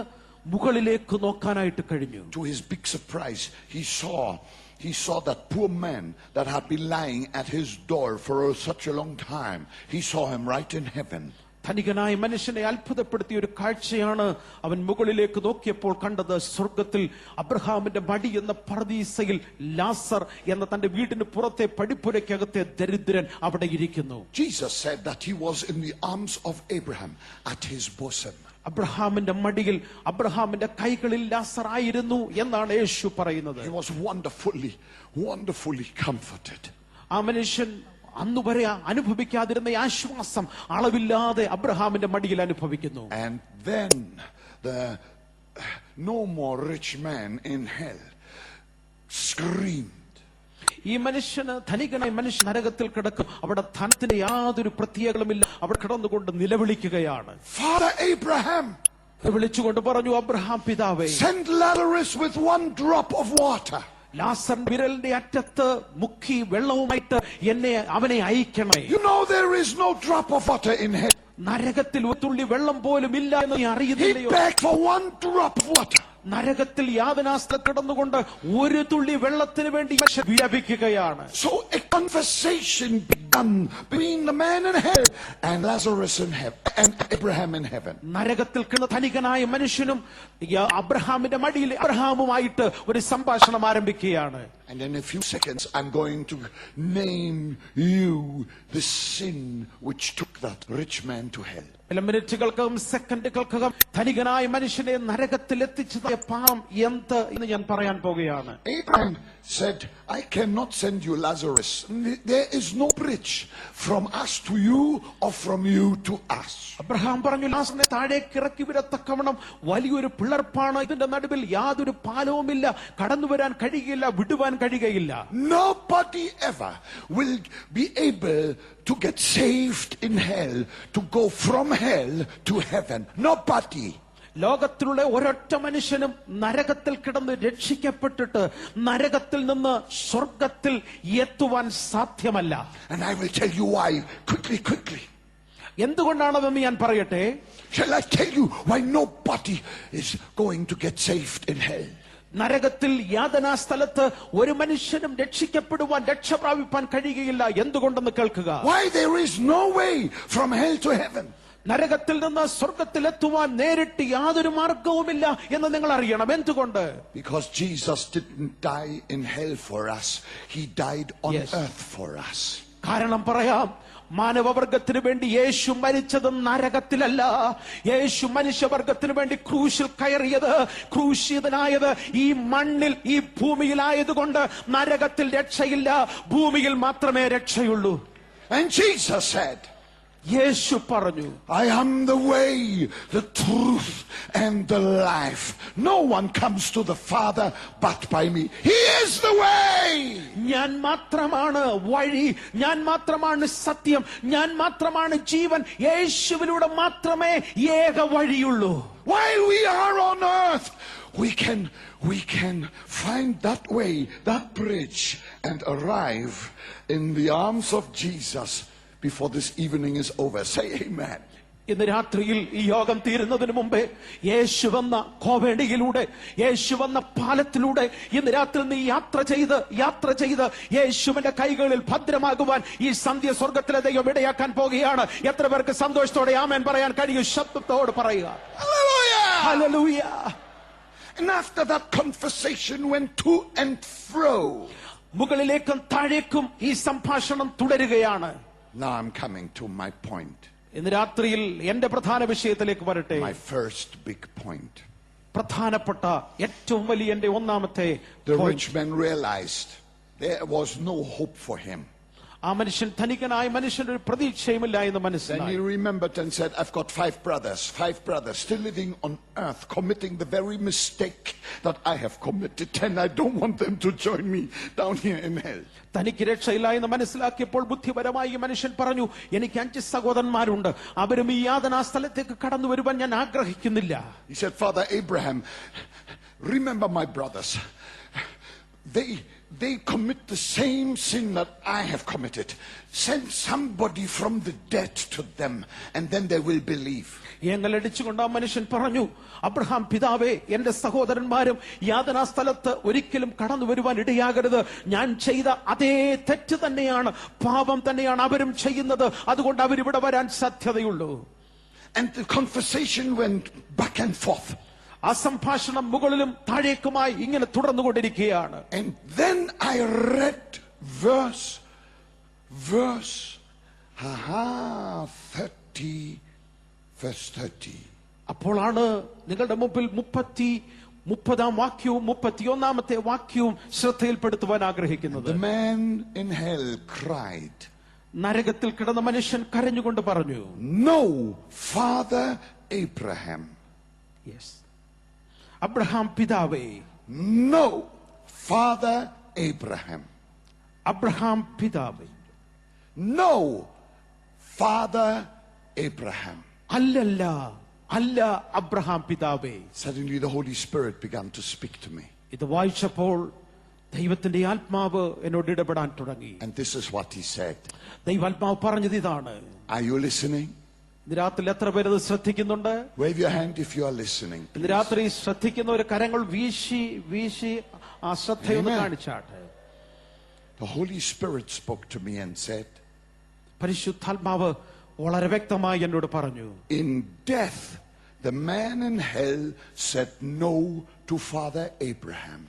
മുകളിലേക്ക് നോക്കാനായിട്ട് കഴിഞ്ഞു. To his big surprise, he saw that poor man that had been lying at his door for such a long time. He saw him right in heaven. ധനികനായ മനുഷ്യനെ അത്ഭുതപ്പെടുത്തിയ ഒരു കാഴ്ചയാണ് അവൻ മുകളിലേക്ക് നോക്കിയപ്പോൾ കണ്ടത്. സ്വർഗത്തിൽ അബ്രഹാമിന്റെ മടി എന്ന പറുദീസയിൽ ലാസർ എന്ന തന്റെ വീടിന് പുറത്തെ പടിപ്പുരയ്ക്കകത്തെ ദരിദ്രൻ അവിടെ ഇരിക്കുന്നു. Jesus said that he was in the arms of Abraham at his bosom. അബ്രഹാമിന്റെ മടിയിൽ, അബ്രഹാമിന്റെ കൈകളിൽ ലാസർ ആയിരുന്നു എന്നാണ് യേശു പറയുന്നത്. He was wonderfully comforted. ആ മനുഷ്യൻ അന്നുവരെ അനുഭവിക്കാതിരുന്ന ആശ്വാസം അളവില്ലാതെ അബ്രഹാമിന്റെ മടിയിൽ അനുഭവിക്കുന്നു. And then the no more rich man in hell screamed. ഈ മനുഷ്യന്, ധനികനായ മനുഷ്യൻ നരകത്തിൽ കിടക്കും. അവിടെ ധനത്തിന് യാതൊരു പ്രത്യേകതയുമില്ല. അവിടെ കിടന്നുകൊണ്ട് നിലവിളിക്കുകയാണ്. Father Abraham, വിളിച്ചുകൊണ്ട് പറഞ്ഞു, അബ്രഹാം പിതാവേ, send Lazarus with one drop of water. ലാസർ വിരലിന്റെ അറ്റത്ത് മുക്കി വെള്ളവുമായിട്ട് അവനെ അയക്കണമേ. You know there is no drop of water in hell. നരകത്തിൽ ഒരു തുള്ളി വെള്ളം പോലും ഇല്ല എന്ന് നീ He അറിയുന്നില്ലയോ? begged for one drop of water. നരകത്തിൽ യാതനാസ്ഥ കിടന്നുകൊണ്ട് ഒരു തുള്ളി വെള്ളത്തിന് വേണ്ടി വ്യാപിക്കുകയാണ്. So a conversation began done between the man in hell and Lazarus in heaven and Abraham in heaven. നരകത്തിൽ കിടന്ന ധനികനായ മനുഷ്യനും അബ്രഹാമിന്റെ മടിയിൽ അബ്രഹാമുമായിട്ട് ഒരു സംഭാഷണം ആരംഭിക്കുകയാണ്. And in a few seconds I'm going to name you the sin which took that rich man to hell. ചില മിനിറ്റുകൾക്കകം സെക്കൻഡുകൾക്കകം ധനികനായ മനുഷ്യനെ നരകത്തിൽ എത്തിച്ചതായ പാപം എന്ത് എന്ന് ഞാൻ പറയാൻ പോകുകയാണ്. Abraham said, I cannot send you Lazarus. There is no bridge from us to you or from you to us. Abraham പറഞ്ഞു, ലാസറിനെ താഴേക്ക് ഇറക്കി വിടത്തക്കവണ്ണം വലിയൊരു പിളർപ്പാണ്, ഇതിന്റെ നടുവിൽ യാതൊരു പാലവുമില്ല, കടന്നു വരാൻ കഴിയുകയില്ല, വിടുവാൻ കഴിയുകയില്ല. Nobody ever will be able to get saved in hell, to go from hell to heaven. Nobody. ലോകത്തിലുള്ള ഒരൊറ്റ മനുഷ്യനും നരകത്തിൽ കിടന്ന് രക്ഷിക്കപ്പെട്ടിട്ട് നരകത്തിൽ നിന്ന് സ്വർഗത്തിൽ എത്തുവാൻ സാധ്യമല്ല. And I will tell you why. Quickly. എന്തുകൊണ്ടാണെന്ന് ഞാൻ പറയട്ടെ. Shall I tell you why nobody is going to get saved in hell? നരകത്തിൽ യാതനാ സ്ഥലത്ത് ഒരു മനുഷ്യനും രക്ഷിക്കപ്പെടുവാൻ, രക്ഷ പ്രാപിപ്പാൻ കഴിയുകയില്ല. എന്തുകൊണ്ടെന്ന് കേൾക്കുക. Why there is no way from hell to heaven? നരകത്തിൽ നിന്ന് സ്വർഗത്തിലെത്തുവാൻ നേരിട്ട് യാതൊരു മാർഗവുമില്ല എന്ന് നിങ്ങൾ അറിയണം. എന്തുകൊണ്ട്? Because Jesus didn't die in hell for us. He died on earth for us. കാരണം പറയാം, മാനവവർഗത്തിന് വേണ്ടി യേശു മരിച്ചത് നരകത്തിലല്ല. യേശു മനുഷ്യവർഗത്തിന് വേണ്ടി ക്രൂശിൽ കയറിയത്, ക്രൂശിതനായത് ഈ മണ്ണിൽ, ഈ ഭൂമിയിലായതുകൊണ്ട് നരകത്തിൽ രക്ഷയില്ല, ഭൂമിയിൽ മാത്രമേ രക്ഷയുള്ളൂ. And Jesus said, യേശു പറഞ്ഞു, I am the way, the truth and the life. No one comes to the Father but by me. He is the way. ഞാൻ മാത്രമാണ് വഴി, ഞാൻ മാത്രമാണ് സത്യം, ഞാൻ മാത്രമാണ് ജീവൻ. യേശുവിലൂടെ മാത്രമേ ഏക വഴിയുള്ളൂ. While we are on earth, we can find that way, that bridge, and arrive in the arms of Jesus before this evening is over. Say amen. ഇന്ന് രാത്രിയിൽ ഈ യോഗം തീരുന്നതിന് മുമ്പേ യേശു വന്ന കോവേടിയിലൂടെ, യേശു വന്ന പാലത്തിലൂടെ ഇന്ന് രാത്രി നീ യാത്ര ചെയ്ത് യേശുവിന്റെ കൈകളിൽ ഭദ്രമാകുവാൻ ഈ സന്ധ്യ സ്വർഗത്തിലെ ദൈവം ഇടയാക്കാൻ പോകുകയാണ്. എത്ര പേർക്ക് സന്തോഷത്തോടെ ആമേൻ പറയാൻ കഴിയും? ശബ്ദത്തോട് പറയുക. Hallelujah! Hallelujah! And after that conversation went to and fro. മുകളിലേക്കും താഴേക്കും ഈ സംഭാഷണം തുടരുകയാണ്. Now I'm coming to my point. ഇന്ന് രാത്രിയിൽ എന്റെ പ്രധാന വിഷയത്തിലേക്ക് വരട്ടെ. My first big point. പ്രധാനപ്പെട്ട ഏറ്റവും വലിയ എന്റെ ഒന്നാമത്തെ The rich man realized there was no hope for him. ആ മനുഷ്യൻ, ധനികനായ മനുഷ്യൻ, ഒരു പ്രതീക്ഷയുമില്ല എന്ന് Then മനസ്സിലായി. he remembered and said, I've got five brothers still living on earth, committing the very mistake that I have committed, and I don't want them to join me down here in hell. തനിക്ക് രക്ഷയില്ല എന്ന് മനസ്സിലാക്കിയപ്പോൾ ബുദ്ധിപരമായി ഈ മനുഷ്യൻ പറഞ്ഞു, എനിക്ക് 5 സഹോദരന്മാരുണ്ട്, അവരും ഈ യാതനാ സ്ഥലത്തേക്ക് കടന്നു വരുവാൻ ഞാൻ ആഗ്രഹിക്കുന്നില്ല. He said, Father Abraham, remember my brothers. They commit the same sin that I have committed. Send somebody from the dead to them, and then they will believe. ഏങ്ങലടിച്ചുകൊണ്ട് ആ മനുഷ്യൻ പറഞ്ഞു, അബ്രഹാം പിതാവേ, എന്റെ സഹോദരന്മാരും യാതനാ സ്ഥലത്ത് ഒരിക്കലും കടന്നു വരുവാൻ ഇടയാകരുത്. ഞാൻ ചെയ്ത അതേ തെറ്റ് തന്നെയാണ്, പാപം തന്നെയാണ് അവരും ചെയ്യുന്നത്, അതുകൊണ്ട് അവരിവിടെ വരാൻ സാധ്യതയുള്ളൂ. And the conversation went back and forth. ആ സംഭാഷണം മുകളിലും താഴേക്കുമായി ഇങ്ങനെ തുടർന്നുകൊണ്ടിരിക്കുകയാണ്. And then I read verse 30. അപ്പോഴാണ് നിങ്ങളുടെ മുമ്പിൽ 30-ാം വാക്യവും 31-ാമത്തെ വാക്യവും ശ്രദ്ധയിൽപ്പെടുത്തുവാൻ ആഗ്രഹിക്കുന്നത്. The man in hell cried. നരകത്തിൽ കിടന്ന മനുഷ്യൻ കരഞ്ഞുകൊണ്ട് പറഞ്ഞു, No, Father Abraham. Yes. Abraham പിതാവേ. No, Father Abraham. അബ്രഹാം പിതാവേ. No, Father Abraham. അല്ല അബ്രഹാം പിതാവേ. Suddenly the Holy Spirit began to speak to me. ഇത് വായിച്ചപ്പോൾ ദൈവത്തിന്റെ ആത്മാവ് എന്നോട് ഇടപെടാൻ തുടങ്ങി. And this is what he said. ദൈവാത്മാവ് പറഞ്ഞത് ഇതാണ്. Are you listening? ഇന്ന് രാത്രി എത്ര പേര് ഇത് ശ്രദ്ധിക്കുന്നുണ്ട്? Wave your hand if you are listening. ഇന്ന് രാത്രി ശ്രദ്ധിക്കുന്ന ഒരു കരങ്ങൾ വീശി ആ ശ്രദ്ധയൊന്ന് കാണിച്ചാട്ടെ. The Holy Spirit spoke to me and said, പരിശുദ്ധാത്മാവ് വളരെ വ്യക്തമായി എന്നോട് പറഞ്ഞു. In death, the man in hell said no to Father Abraham.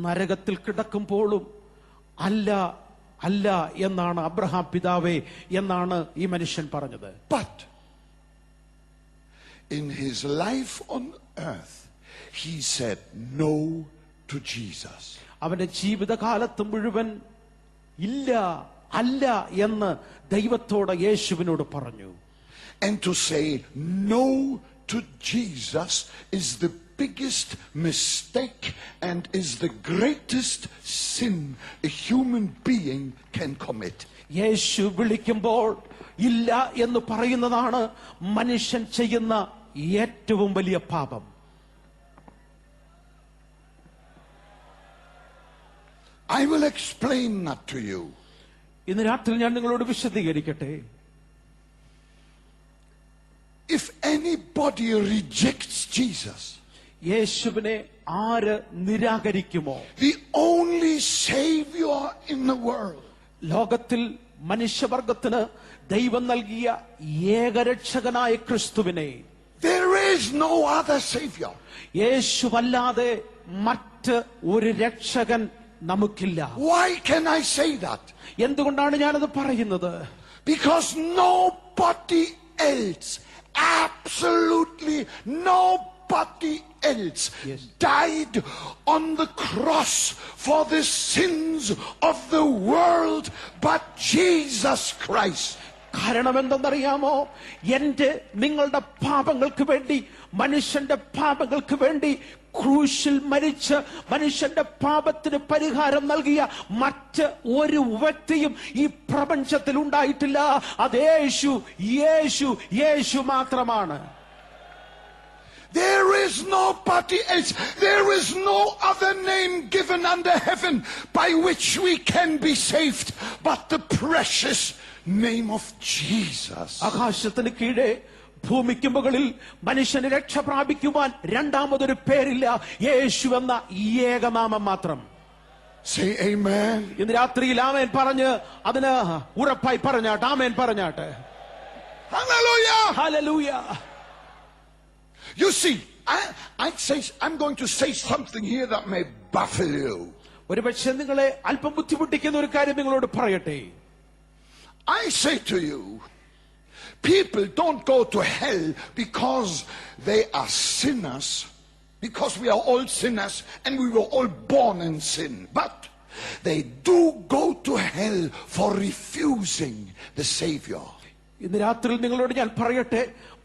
നരകത്തിൽ കിടക്കുമ്പോഴും അല്ല അല്ല എന്നാണ് അബ്രഹാം പിതാവേ എന്നാണ് ഈ മനുഷ്യൻ പറഞ്ഞത്. But in his life on earth, he said no to Jesus. അവന്റെ ജീവിതകാലത്ത് മുഴുവൻ ഇല്ല അല്ല എന്ന് ദൈവത്തോട് യേശുവിനോട് പറഞ്ഞു. And to say no to Jesus is the biggest mistake and is the greatest sin a human being can commit. യേശു വിളിക്കുമ്പോൾ ഇല്ല എന്ന് പറയുന്നതാണ് മനുഷ്യൻ ചെയ്യുന്ന ഏറ്റവും വലിയ പാപം. I will explain that to you. ഇന്ന് രാത്രി ഞാൻ നിങ്ങളോട് വിശദീകരിക്കട്ടെ. If anybody rejects Jesus, യേശുവിനെ ആര് നിരാകരിക്കുമോ, the only savior in the world, ലോകത്തിൽ മനുഷ്യവർഗത്തിന് ദൈവം നൽകിയ ഏകരക്ഷകനായ ക്രിസ്തുവിനെ, there is no other savior. യേശുവല്ലാതെ മറ്റ് ഒരു രക്ഷകൻ നമുക്കില്ല. Why can I say that? എന്തുകൊണ്ടാണ് ഞാനത് പറയുന്നത്? Because nobody else, absolutely nobody else, Yes. died on the cross for the sins of the world but Jesus Christ. കാരണം എന്തെന്നറിയാമോ? എന്റെ നിങ്ങളുടെ പാപങ്ങൾക്ക് വേണ്ടി, മനുഷ്യന്റെ പാപങ്ങൾക്ക് വേണ്ടി ക്രൂശിൽ മരിച്ച് മനുഷ്യന്റെ പാപത്തിന് പരിഹാരം നൽകിയ മറ്റ് ഒരു വ്യക്തിയും ഈ പ്രപഞ്ചത്തിൽ ഉണ്ടായിട്ടില്ല. അത് യേശു യേശു യേശു മാത്രമാണ്. There is nobody else. There is no other name given under heaven by which we can be saved but the precious name of Jesus. ആകാശത്തിന് കീഴെ ഭൂമിക്ക് മുകളിൽ മനുഷ്യന് രക്ഷ പ്രാപിക്കുവാൻ രണ്ടാമതൊരു പേരില്ല, യേശു എന്ന ഏകനാമം മാത്രം. Say amen. ഇന്ന് രാത്രിയിൽ ആമേൻ പറഞ്ഞ് അതിന് ഉറപ്പായി പറഞ്ഞാട്ടെ. ആമേൻ പറഞ്ഞാട്ടെ. Hallelujah. Hallelujah. You see, I'm going to say something here that may baffle you. ഒരുപക്ഷെ നിങ്ങളെ അല്പം ബുദ്ധിമുട്ടിക്കുന്ന ഒരു കാര്യം നിങ്ങളോട് പറയട്ടെ. I say to you, people don't go to hell because they are sinners, because we are all sinners and we were all born in sin. But they do go to hell for refusing the Savior. ഇന്ന് രാത്രിയിൽ നിങ്ങളോട് ഞാൻ പറയട്ടെ,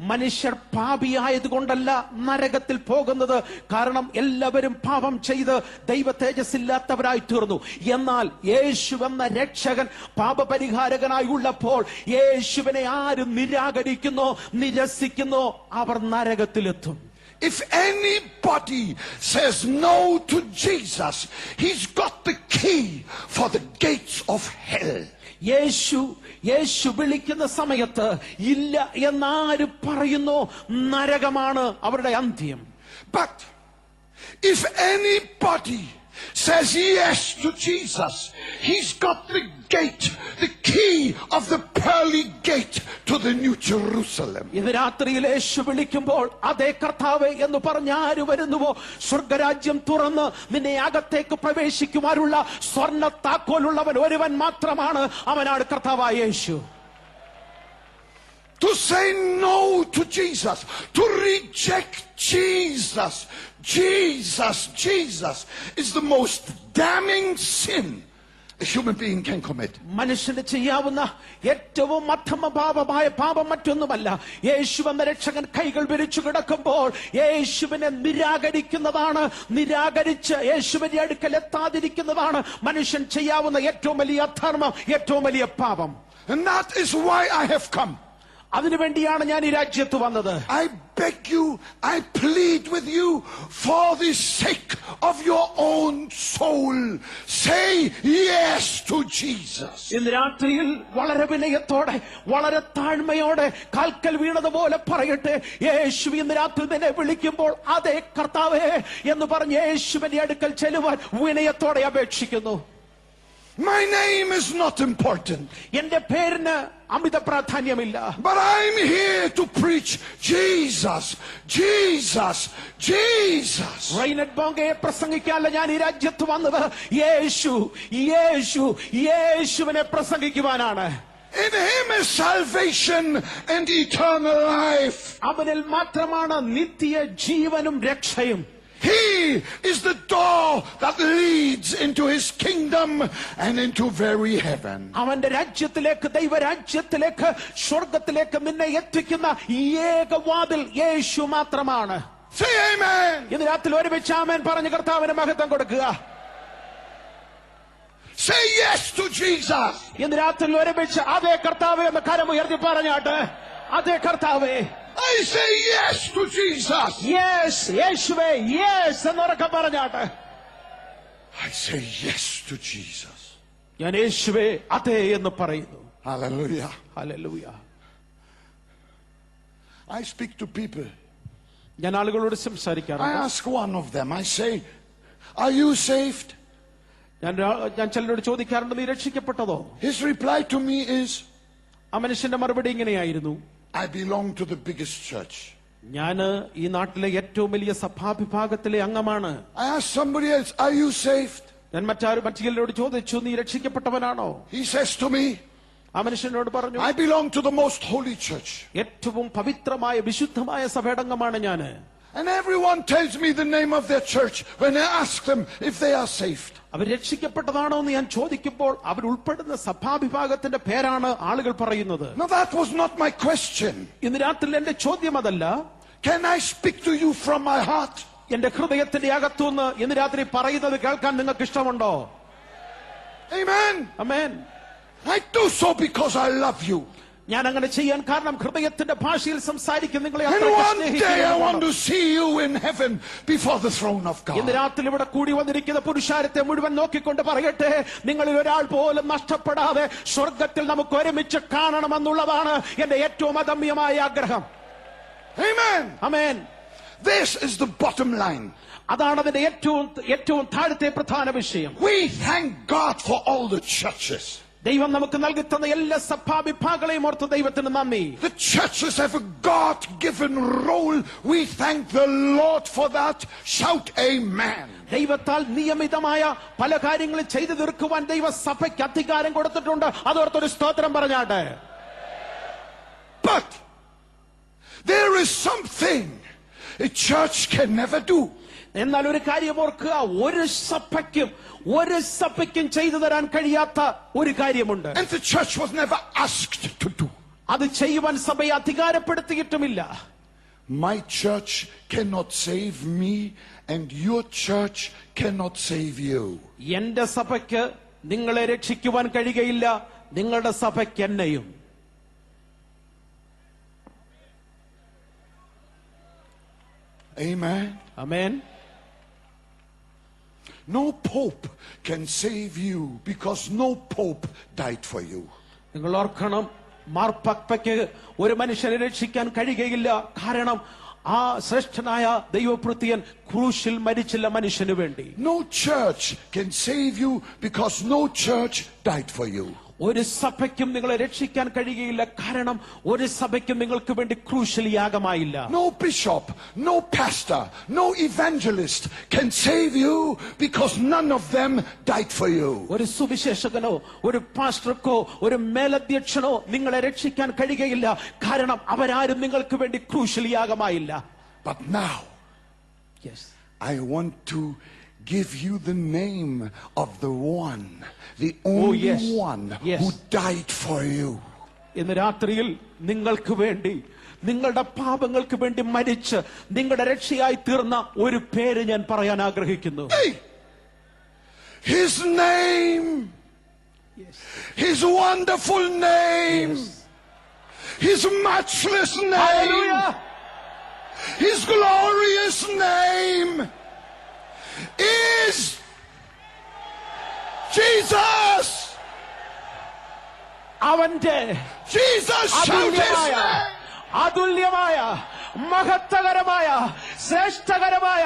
മനുഷ്യർ പാപിയായതുകൊണ്ടല്ല നരകത്തിൽ പോകുന്നത്. കാരണം എല്ലാവരും പാപം ചെയ്ത് ദൈവ തേജസ്സില്ലാത്തവരായി തീർന്നു. എന്നാൽ യേശു എന്ന രക്ഷകൻ പാപപരിഹാരകനായി ഉള്ളപ്പോൾ യേശുവിനെ ആര് നിരാകരിക്കുന്നോ നിരസിക്കുന്നോ അവർ നരകത്തിലെത്തും. If anybody says no to Jesus, he's got the key for the gates of hell. യേശു വിളിക്കുന്ന സമയത്ത് ഇല്ല എന്നാര് പറയുന്നു, നരകമാണ് അവരുടെ അന്ത്യം. But if anybody says yes to Jesus, he's got the gate, the key of the pearly gate to the New Jerusalem. ഇന്ന് രാത്രിയിൽ യേശു വിളിക്കുമ്പോൾ അതേ കർത്താവേ എന്ന് പറഞ്ഞ ആര് വരുന്നുവോ, സ്വർഗരാജ്യം തുറന്ന് നിന്നെ അകത്തേക്ക് പ്രവേശിക്കുവാനുള്ള സ്വർണ്ണ താക്കോലുള്ളവൻ ഒരുവൻ മാത്രമാണ്. അവനാണ് കർത്താവായ യേശു. To say no to Jesus, to reject Jesus, Jesus is the most damning sin a human being can commit. മനുഷ്യന് ചെയ്യാവുന്ന ഏറ്റവും അധമഭാവമായ പാപം മറ്റൊന്നുമല്ല. യേശു എന്ന രക്ഷകൻ കൈകൾ വിരിച്ചു കിടക്കുമ്പോൾ യേശുവിനെ നിരാകരിക്കുന്നതാണ്. നിരാകരിച്ച് യേശുവിന്റെ അടുക്കൽ എത്താതിരിക്കുന്നതാണ് മനുഷ്യൻ ചെയ്യാവുന്ന ഏറ്റവും വലിയ അധർമ്മം, ഏറ്റവും വലിയ പാപം. And that is why I have come. അതിനുവേണ്ടിയാണ് ഞാൻ ഈ രാജ്യത്ത് വന്നത്. I beg you, I plead with you for the sake of your own soul. Say yes to Jesus. ഇന്ന് രാത്രിയിൽ വളരെ വിനയത്തോടെ വളരെ താഴ്മയോടെ കാൽക്കൽ വീണതുപോലെ പറയട്ടെ, യേശു ഇന്ന് രാത്രി നിന്നെ വിളിക്കുമ്പോൾ അതേ കർത്താവേ എന്ന് പറഞ്ഞ് യേശുവിന്റെ അടുക്കൽ ചെല്ലുവാൻ വിനയത്തോടെ അപേക്ഷിക്കുന്നു. My name is not important. എന്റെ പേരിന് അമിത പ്രാധാന്യമില്ല. But I'm here to preach Jesus, Jesus, Jesus. റൈനഡ് ബോങ്കയെ പ്രസംഗിക്കാനല്ല ഞാൻ ഈ രാജ്യത്ത് വന്നത്. യേശു, യേശു, യേശുവിനെ പ്രസംഗിക്കുവാനാണ്. In him is salvation and eternal life. അവനിൽ മാത്രമാണ് നിത്യ ജീവനും രക്ഷയും. He is the door that leads into his kingdom and into very heaven. അവന്റെ രാജ്യത്തിലേക്ക്, ദൈവരാജ്യത്തിലേക്ക്, സ്വർഗത്തിലേക്ക് നിന്നെ എത്തിക്കുന്ന ഏക വാതിൽ യേശു മാത്രമാണ്. Say amen. ഇന്ന് രാത്രി ഒരുമിച്ച് ആമേൻ പറഞ്ഞ് കർത്താവിന് മഹത്വം കൊടുക്കുക. Say yes to Jesus. ഇന്ന് രാത്രി ഒരുമിച്ച് അതേ കർത്താവേ എന്ന് കരമുയർത്തി പറഞ്ഞാട്ടെ. അതേ കർത്താവേ. I say yes to Jesus. Yes യേശുവേ, യെസ് എന്നൊരൊക്കെ പറഞ്ഞാട്ടെ. I say yes to Jesus. ഞാൻ യേശുവേ അതേ എന്ന് പറയുന്നു. Hallelujah. Hallelujah. I speak to people. ഞാൻ ആളുകളോട് I സംസാരിക്കാറുണ്ട്. ask one of them, I say, are you saved? ഞാൻ ചിലരോട് ചോദിക്കാറുണ്ട്, നീ രക്ഷിക്കപ്പെട്ടതോ? His reply to me is, ആ മനുഷ്യന്റെ മറുപടി ഇങ്ങനെയായിരുന്നു, I belong to the biggest church. ഞാൻ ഈ നാട്ടിലെ ഏറ്റവും വലിയ സഭാവിഭാഗത്തിലെ അംഗമാണ്. I ask somebody else, are you saved? ഞാൻ മറ്റു ചിലരോട് ചോദിച്ചു, നീ രക്ഷിക്കപ്പെട്ടവനാണോ? He says to me, ആ മനുഷ്യനോട് പറഞ്ഞു, I belong to the most holy church. ഏറ്റവും പവിത്രമായ വിശുദ്ധമായ സഭയടംഗമാണ് ഞാന്. And everyone tells me the name of their church when I ask them if they are saved. അവർ രക്ഷിക്കപ്പെട്ടതാണോ എന്ന് ഞാൻ ചോദിക്കുമ്പോൾ അവർ ഉൾപ്പെടുന്ന സഭാവിഭാഗത്തിന്റെ പേരാണ് ആളുകൾ പറയുന്നത്. No, that was not my question. ഇന്ന് രാത്രി എന്റെ ചോദ്യം അതല്ല. Can I speak to you from my heart? എന്റെ ഹൃദയത്തിന്റെ അകത്തുനിന്ന് ഇന്ന് രാത്രി പറയുന്നത് കേൾക്കാൻ നിങ്ങൾക്ക് ഇഷ്ടമുണ്ടോ? Amen. Amen. I do so because I love you. ഞാൻ അങ്ങനെ ചെയ്യാൻ കാരണം ഹൃദയത്തിന്റെ ഭാഷയിൽ സംസാരിക്കും നിങ്ങളെ And അത്രയ്ക്ക് one day I സ്നേഹിക്കുന്നതുകൊണ്ടാണ്. want to see you in heaven before the throne of ഇന്ന് God. രാത്രി ഇവിടെ കൂടി വന്നിരിക്കുന്ന പുരുഷാരത്തെ മുഴുവൻ നോക്കിക്കൊണ്ട് പറയട്ടെ, നിങ്ങളിൽ ഒരാൾ പോലും നഷ്ടപ്പെടാതെ സ്വർഗത്തിൽ നമുക്ക് ഒരുമിച്ച് കാണണമെന്നുള്ളതാണ് എന്റെ ഏറ്റവും അദമ്യമായ ആഗ്രഹം. Amen. Amen. This is the bottom line. അതാണ് അതിന്റെ ഏറ്റവും താഴത്തെ പ്രധാന വിഷയം. We thank God for all the churches. ദൈവം നമുക്ക് നൽകി തന്ന എല്ലാ സഭാവിഭാഗങ്ങളെയും ഓർത്ത് ദൈവത്തിന് നന്ദി. The churches have a God-given role. We thank the Lord for that. Shout amen. ദൈവത്താൽ നിയമിതമായ പല കാര്യങ്ങളും ചെയ്തു തീർക്കുവാൻ ദൈവസഭയ്ക്ക് അധികാരം കൊടുത്തിട്ടുണ്ട്. അതോർത്തൊരു സ്തോത്രം പറഞ്ഞാട്ടെ. But there is something a church can never do. എന്നാൽ ഒരു കാര്യം ഓർക്കുക, ഒരു സഭയ്ക്കും ചെയ്തു തരാൻ കഴിയാത്ത ഒരു കാര്യമുണ്ട്. And the church was never asked to do. അത് ചെയ്യുവാൻ സഭയെ അധികാരപ്പെടുത്തിയിട്ടുമില്ല. My church cannot save me and your church cannot save you. എന്റെ സഭയ്ക്ക് നിങ്ങളെ രക്ഷിക്കുവാൻ കഴിയുകയില്ല, നിങ്ങളുടെ സഭയ്ക്ക് എന്നെയും. Amen. Amen. No pope can save you because no pope died for you. നിങ്ങൾ ഓർക്കണം, മാർപ്പാപ്പയ്ക്ക് ഒരു മനുഷ്യനെ രക്ഷിക്കാൻ കഴിയുകയില്ല. കാരണം ആ ശ്രേഷ്ഠനായ ദൈവപ്രത്യൻ ക്രൂശിൽ മരിച്ചില്ല മനുഷ്യന് വേണ്ടി. No church can save you because no church died for you. ഒരു സഭയ്ക്കും നിങ്ങളെ രക്ഷിക്കാൻ കഴിയുകയില്ല, കാരണം ഒരു സഭയ്ക്കും നിങ്ങൾക്ക് വേണ്ടി ക്രൂശിൽ യാഗമായില്ല. No bishop, no pastor, no evangelist can save you because none of them died for you. ഒരു സുവിശേഷകനോ ഒരു പാസ്റ്റർക്കോ ഒരു മേലധ്യക്ഷനോ നിങ്ങളെ രക്ഷിക്കാൻ കഴിയുകയില്ല, കാരണം അവരാരും നിങ്ങൾക്ക് വേണ്ടി ക്രൂശിൽ യാഗമായില്ല. But now, Yes. I want to give you the name of the one, the only yes. one Yes. who died for you. ഇന്ന് രാത്രിയിൽ നിങ്ങൾക്ക് വേണ്ടി, നിങ്ങളുടെ പാപങ്ങൾക്ക് വേണ്ടി മരിച്ച് നിങ്ങളുടെ രക്ഷയായി തീർന്ന ഒരു പേര് ഞാൻ പറയാൻ ആഗ്രഹിക്കുന്നു. Hey! His name, his wonderful name, his matchless name, Hallelujah. his glorious name is Jesus. അവന്റെ Jesus, shout his name. അതുല്യമായ മഹത്വകരമായ ശ്രേഷ്ഠകരമായ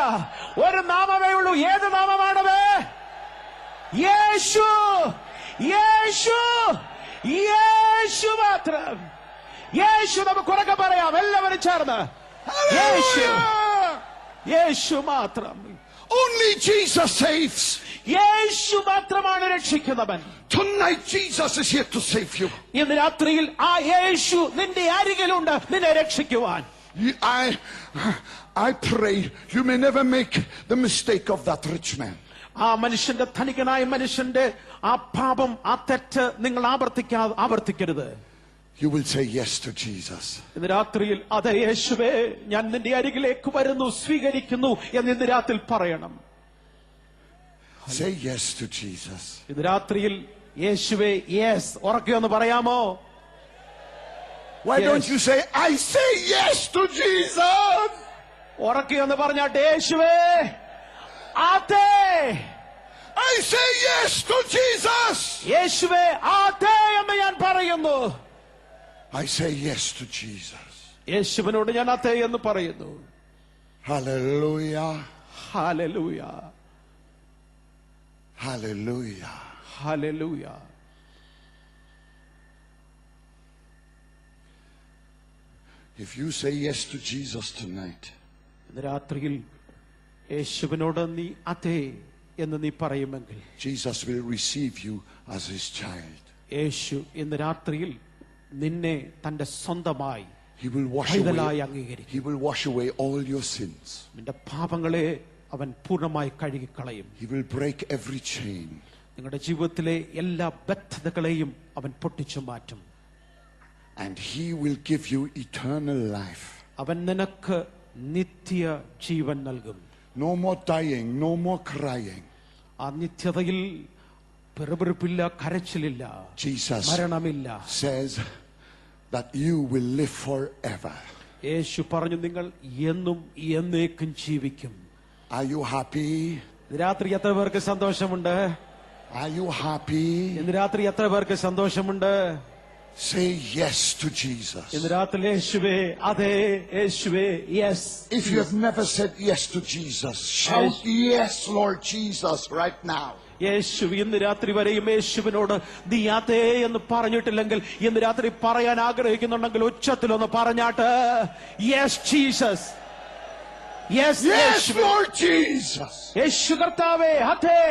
ഒരു നാമമേ ഉള്ളൂ. ഏത് നാമമാണത്? യേശു. യേശു, യേശു മാത്രം. യേശു നമുക്ക് ഉറക്കെ പറയാം എല്ലാവരും ചേർന്ന്. യേശു, യേശു മാത്രം. Only Jesus saves. യേശു മാത്രമാണ് രക്ഷിക്കുന്നവൻ. Tonight Jesus is here to save you. ഇന്ന് രാത്രിയിൽ ആ യേശു നിന്റെ അരികിലുണ്ട് നിന്നെ രക്ഷിക്കുവാൻ. I pray you may never make the mistake of that rich man. ആ മനുഷ്യന്റെ ധനികനായ മനുഷ്യന്റെ ആ പാപം, ആ തെറ്റ് നിങ്ങൾ ആവർത്തിക്കരുത്. You will say yes to Jesus. ഇന്ന് രാത്രിയിൽ അതെ യേശുവേ ഞാൻ നിന്റെ അരികിലേക്ക് വരുന്നു, സ്വീകരിക്കുന്നു എന്ന് ഇന്ന് രാത്രിയിൽ പറയണം. Say yes to Jesus. ഇന്ന് രാത്രിയിൽ യേശുവേ യെസ് ഉറക്കെ ഒന്ന് പറയാമോ? Why Yes. don't you say, I say yes to Jesus? ഉറക്കെ ഒന്ന് പറഞ്ഞാട്ടെ, യേശുവേ അതെ. I say yes to Jesus. യേശുവേ അതെ എന്ന് ഞാൻ പറയുന്നു. I say yes to Jesus. യേശുവിനോട് ഞാൻ അതെ എന്ന് പറയുന്നു. Hallelujah. Hallelujah, Hallelujah. Hallelujah. If you say yes to Jesus tonight, ഇന്ന് രാത്രിയിൽ യേശുവിനോട് നീ അതെ എന്ന് നീ പറയുമെങ്കിൽ Jesus will receive you as his child. യേശു ഇന്ന് രാത്രിയിൽ നിന്നെ തന്റെ സ്വന്തമായി He will wash പൈതലായി away, അംഗീകരിക്കും. he will wash away all your sins. നിന്റെ പാപങ്ങളെ അവൻ പൂർണ്ണമായി കഴുകിക്കളയും. He will break every chain. നിങ്ങളുടെ ജീവിതത്തിലെ എല്ലാ ബദ്ധതകളെയും അവൻ പൊട്ടിച്ചു മാറ്റും. And he will give you eternal life. അവൻ നിനക്ക് നിത്യ ജീവൻ നൽകും. No more dying, no more crying. ആ നിത്യതയിൽ പെറുപെറുപ്പില്ല, കരച്ചിലില്ല, Jesus മരണമില്ല. says that you will live forever. യേശു പറഞ്ഞു നിങ്ങൾ എന്നും എന്നേക്കും ജീവിക്കും. Are you happy? ഇന്ന് രാത്രി എത്ര പേർക്ക് സന്തോഷമുണ്ട്? Are you happy? ഇന്ന് രാത്രി എത്ര പേർക്ക് സന്തോഷമുണ്ട്? Say yes to Jesus. ഇന്ന് രാത്രി യേശുവേ അതെ, യേശുവേ yes. If you have never said yes to Jesus, shout yes, Lord Jesus, right now. യേശു ഇന്ന് രാത്രി വരെയും യേശുവിനോട് നീ അതെ എന്ന് പറഞ്ഞിട്ടില്ലെങ്കിൽ ഇന്ന് രാത്രി പറയാൻ ആഗ്രഹിക്കുന്നുണ്ടെങ്കിൽ ഉച്ചത്തിലൊന്ന് പറഞ്ഞാട്ട് yes Jesus, yes Yes, Lord Jesus. യേശു കർത്താവേ അതെ.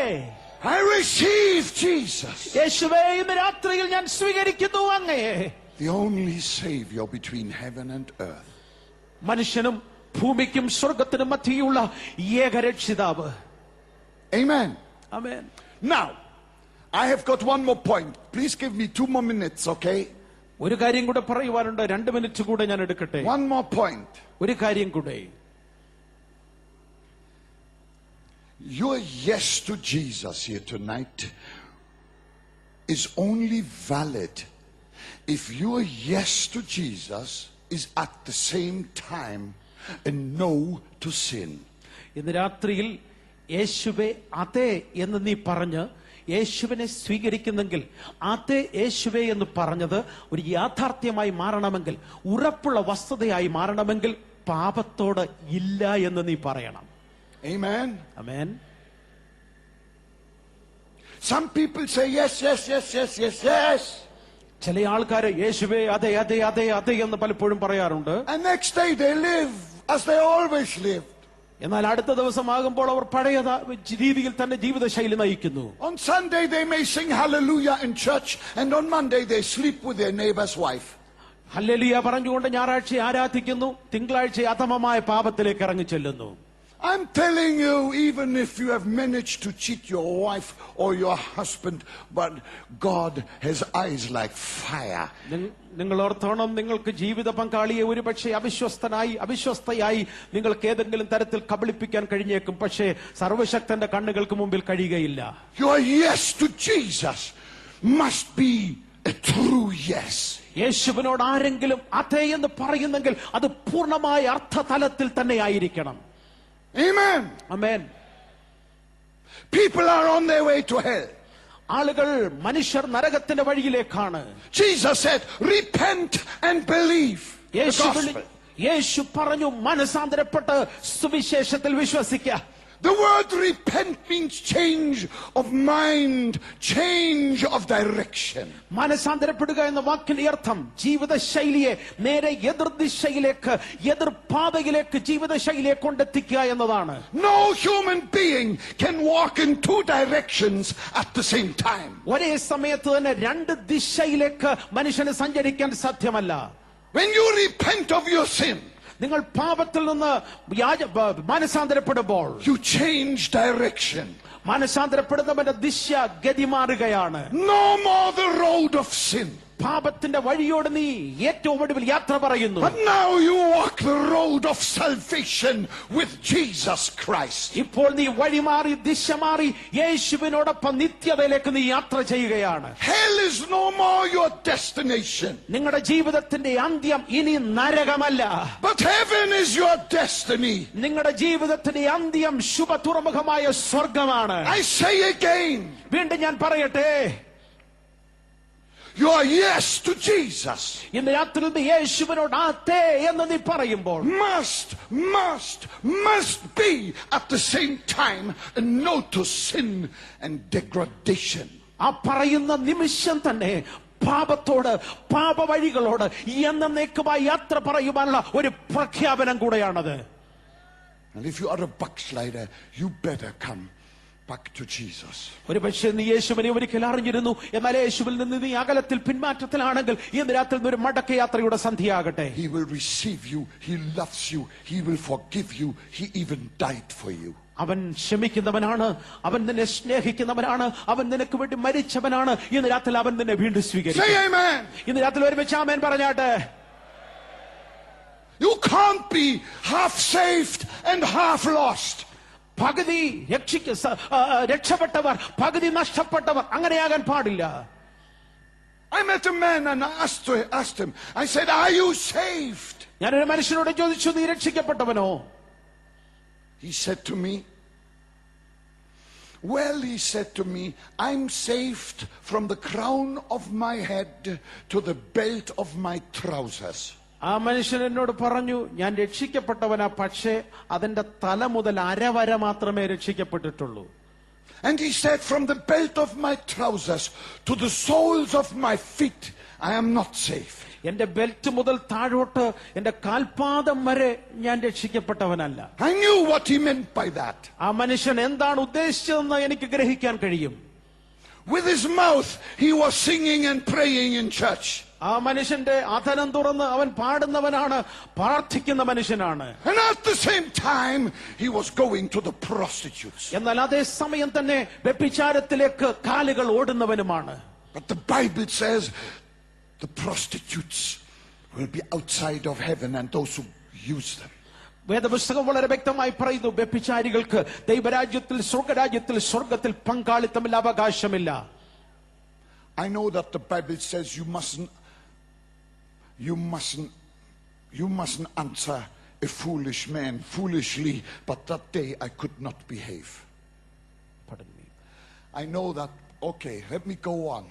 I receive Jesus, യേശുവേ ഇന്ന് രാത്രിയിൽ ഞാൻ സ്വീകരിക്കുന്നു അങ്ങയെ. the only Savior between heaven and earth. മനുഷ്യനും ഭൂമിക്കും സ്വർഗത്തിനും മധ്യയുള്ള ഏകരക്ഷിതാവ്. Amen. Amen. Now, I have got one more point. Please give me 2 more minutes, okay? ഒരു കാര്യം കൂടെ പറയുവാനുണ്ട്. 2 മിനിറ്റ് കൂടെ ഞാൻ എടുക്കട്ടെ. One more point. ഒരു കാര്യം കൂടെ. Your yes to Jesus here tonight is only valid if your yes to Jesus is at the same time a no to sin. ഇന്ന് രാത്രിയിൽ യേശുവേ അതെ എന്ന് നീ പറഞ്ഞ് യേശുവിനെ സ്വീകരിക്കുന്നെങ്കിൽ അതെ യേശുവേ എന്ന് പറഞ്ഞത് ഒരു യാഥാർത്ഥ്യമായി മാറണമെങ്കിൽ, ഉറപ്പുള്ള വസ്തുതയായി മാറണമെങ്കിൽ പാപത്തോട് ഇല്ല എന്ന് നീ പറയണം. Amen. ആമേൻ. Some people say yes, yes, yes, yes, yes, yes. ചില ആൾക്കാര് യേശുവേ അതെ അതെ അതെ അതെ എന്ന് പലപ്പോഴും പറയാറുണ്ട്. And next day they live as they always lived. എന്നാൽ അടുത്ത ദിവസമാകുമ്പോൾ അവർ പഴയ രീതിയിൽ തന്നെ ജീവിതശൈലി നയിക്കുന്നു. On Sunday they may sing hallelujah in church, and on Monday they sleep with their neighbor's wife. Hallelujah പറഞ്ഞുകൊണ്ട് ഞായറാഴ്ച ആരാധിക്കുന്നു, തിങ്കളാഴ്ച അധമമായ പാപത്തിലേക്ക് ഇറങ്ങി ചെല്ലുന്നു. I'm telling you, even if you have managed to cheat your wife or your husband, but God has eyes like fire. നിങ്ങൾ ഓർത്തോണം, നിങ്ങൾക്ക് ജീവിത പങ്കാളിയെ ഒരുപക്ഷെ അവിശ്വസ്തയായി നിങ്ങൾക്ക് ഏതെങ്കിലും തരത്തിൽ കബളിപ്പിക്കാൻ കഴിഞ്ഞേക്കും. പക്ഷേ സർവശക്തന്റെ കണ്ണുകൾക്ക് മുമ്പിൽ കഴിയുകയില്ല. Your yes to Jesus must be a true yes. യേശുവിനോട് ആരെങ്കിലും അതെ എന്ന് പറയുന്നെങ്കിൽ അത് പൂർണ്ണമായ അർത്ഥതലത്തിൽ തന്നെ ആയിരിക്കണം. Amen. Amen. People are on their way to hell. മനുഷ്യർ നരകത്തിന്റെ വഴിയിലേക്കാണ്. Jesus said, repent and believe the gospel. യേശു പറഞ്ഞു മനസാന്തരപ്പെട്ട് സുവിശേഷത്തിൽ വിശ്വസിക്കുക. The word repent means change of mind, change of direction. മാനസാന്തരപ്പെടുക എന്ന വാക്കിന്റെ അർത്ഥം ജീവിത ശൈലിയെ നേരെ എതിർദിശയിലേക്ക് എതിർപാതയിലേക്ക് ജീവിത ശൈലിയെ കൊണ്ടെത്തിക്കുക എന്നതാണ്. No human being can walk in two directions at the same time. ഒരേ സമയത്ത് തന്നെ രണ്ട് ദിശയിലേക്ക് മനുഷ്യന് സഞ്ചരിക്കാൻ സാധ്യമല്ല. When you repent of your sin, നിങ്ങൾ പാപത്തിൽ നിന്ന് മാനസാന്തരപ്പെടുമ്പോൾ you change direction. മാനസാന്തരപ്പെടുന്നവന്റെ ദിശ ഗതി മാറുകയാണ്. No more the road of sin. പാപത്തിന്റെ വഴിയോട് നീ ഏറ്റവും ഒടുവിൽ യാത്ര പറയുന്നു. But now you walk the road of salvation with Jesus Christ. ഇപ്പോൾ നീ വഴി മാറി ദിശ മാറി യേശുവിനോടൊപ്പം നിത്യതയിലേക്ക് നീ യാത്ര ചെയ്യുകയാണ്. Hell is no more your destination. നിങ്ങളുടെ ജീവിതത്തിന്റെ അന്ത്യം ഇനി നരകമല്ല. But heaven is your destiny. നിങ്ങളുടെ ജീവിതത്തിന്റെ അന്ത്യം ശുഭ തുറമുഖമായ സ്വർഗമാണ്. I say again, വീണ്ടും ഞാൻ പറയട്ടെ, your yes to Jesus ഇന്ന് രാത്രി നീ യേശുവിനോട് ആത്തേ എന്ന് നീ പറയുമ്പോൾ must be at the same time a no to sin and degradation. ആ പറയുന്ന നിമിഷം തന്നെ പാപത്തോട് പാപവഴികളോട് എന്നേക്കുമായി യാത്ര പറയുവാനുള്ള ഒരു പ്രഖ്യാപനം കൂടെയാണത്. And if you are a backslider, you better come back to Jesus. ഒരു പക്ഷേ നീ യേശുവിനെ ഒരിക്കൽ അറിഞ്ഞിരുന്നു, എന്നാൽ യേശുവിൽ നിന്ന് നീ അകലത്തിൽ പിന്മാറ്റത്തിലാണെങ്കിൽ ഇന്ന് രാത്രി ഒരു മടക്കയാത്രയുടെ സന്ധ്യയാകട്ടെ. He will receive you, he loves you, he will forgive you, he even died for you. അവൻ ക്ഷമിക്കുന്നവനാണ്, അവൻ നിന്നെ സ്നേഹിക്കുന്നവനാണ്, അവൻ നിനക്ക് വേണ്ടി മരിച്ചവനാണ്. ഇന്ന് രാത്രി അവൻ നിന്നെ വീണ്ടും സ്വീകരിക്കും. Say amen. ഇന്ന് രാത്രി ഒരുമിച്ച് ആമേൻ പറഞ്ഞാട്ടെ. You can't be half saved and half lost. പകുതി രക്ഷപ്പെട്ടവർ പകുതി നഷ്ടപ്പെട്ടവർ അങ്ങനെയാകാൻ പാടില്ല. I met a man and I asked him, I said, are you saved? ഞാനൊരു മനുഷ്യനോട് ചോദിച്ചു, നീ രക്ഷിക്കപ്പെട്ടവനോ? He said to me, I'm saved from the crown of my head to the belt of my trousers. ആ മനുഷ്യൻ എന്നോട് പറഞ്ഞു, ഞാൻ രക്ഷിക്കപ്പെട്ടവനാ, പക്ഷേ അതിന്റെ തല മുതൽ അരവര മാത്രമേ രക്ഷിക്കപ്പെട്ടിട്ടുള്ളൂ. And he said, from the belt of my trousers to the soles of my feet, I am not saved. എന്റെ ബെൽറ്റ് മുതൽ താഴോട്ട് എന്റെ കാൽപാദം വരെ ഞാൻ രക്ഷിക്കപ്പെട്ടവനല്ല. I knew what he meant by that. ആ മനുഷ്യൻ എന്താണ് ഉദ്ദേശിച്ചതെന്ന് എനിക്ക് ഗ്രഹിക്കാൻ കഴിയും. With his mouth, he was singing and praying in church. ആ മനുഷ്യന്റെ അധരം തുറന്ന് അവൻ പാടുന്നവനാണ്, പ്രാർത്ഥിക്കുന്ന മനുഷ്യനാണ്. And at the same time, he was going to the prostitutes. എന്നാൽ അതേ സമയം തന്നെ വ്യഭിചാരത്തിലേക്ക് കാലുകൾ ഓടുന്നവനുമാണ്. But the Bible says the prostitutes will be outside of heaven and those who use them. വേദപുസ്തകം വളരെ വ്യക്തമായി പറയുന്നു, വ്യഭിചാരികൾക്ക് ദൈവരാജ്യത്തിൽ സ്വർഗത്തിൽ പങ്കാളിത്തമില്ല, അവകാശമില്ല. I know that the Bible says you mustn't answer a foolish man foolishly, but that day I could not behave. Pardon me. I know that. Okay, let me go on.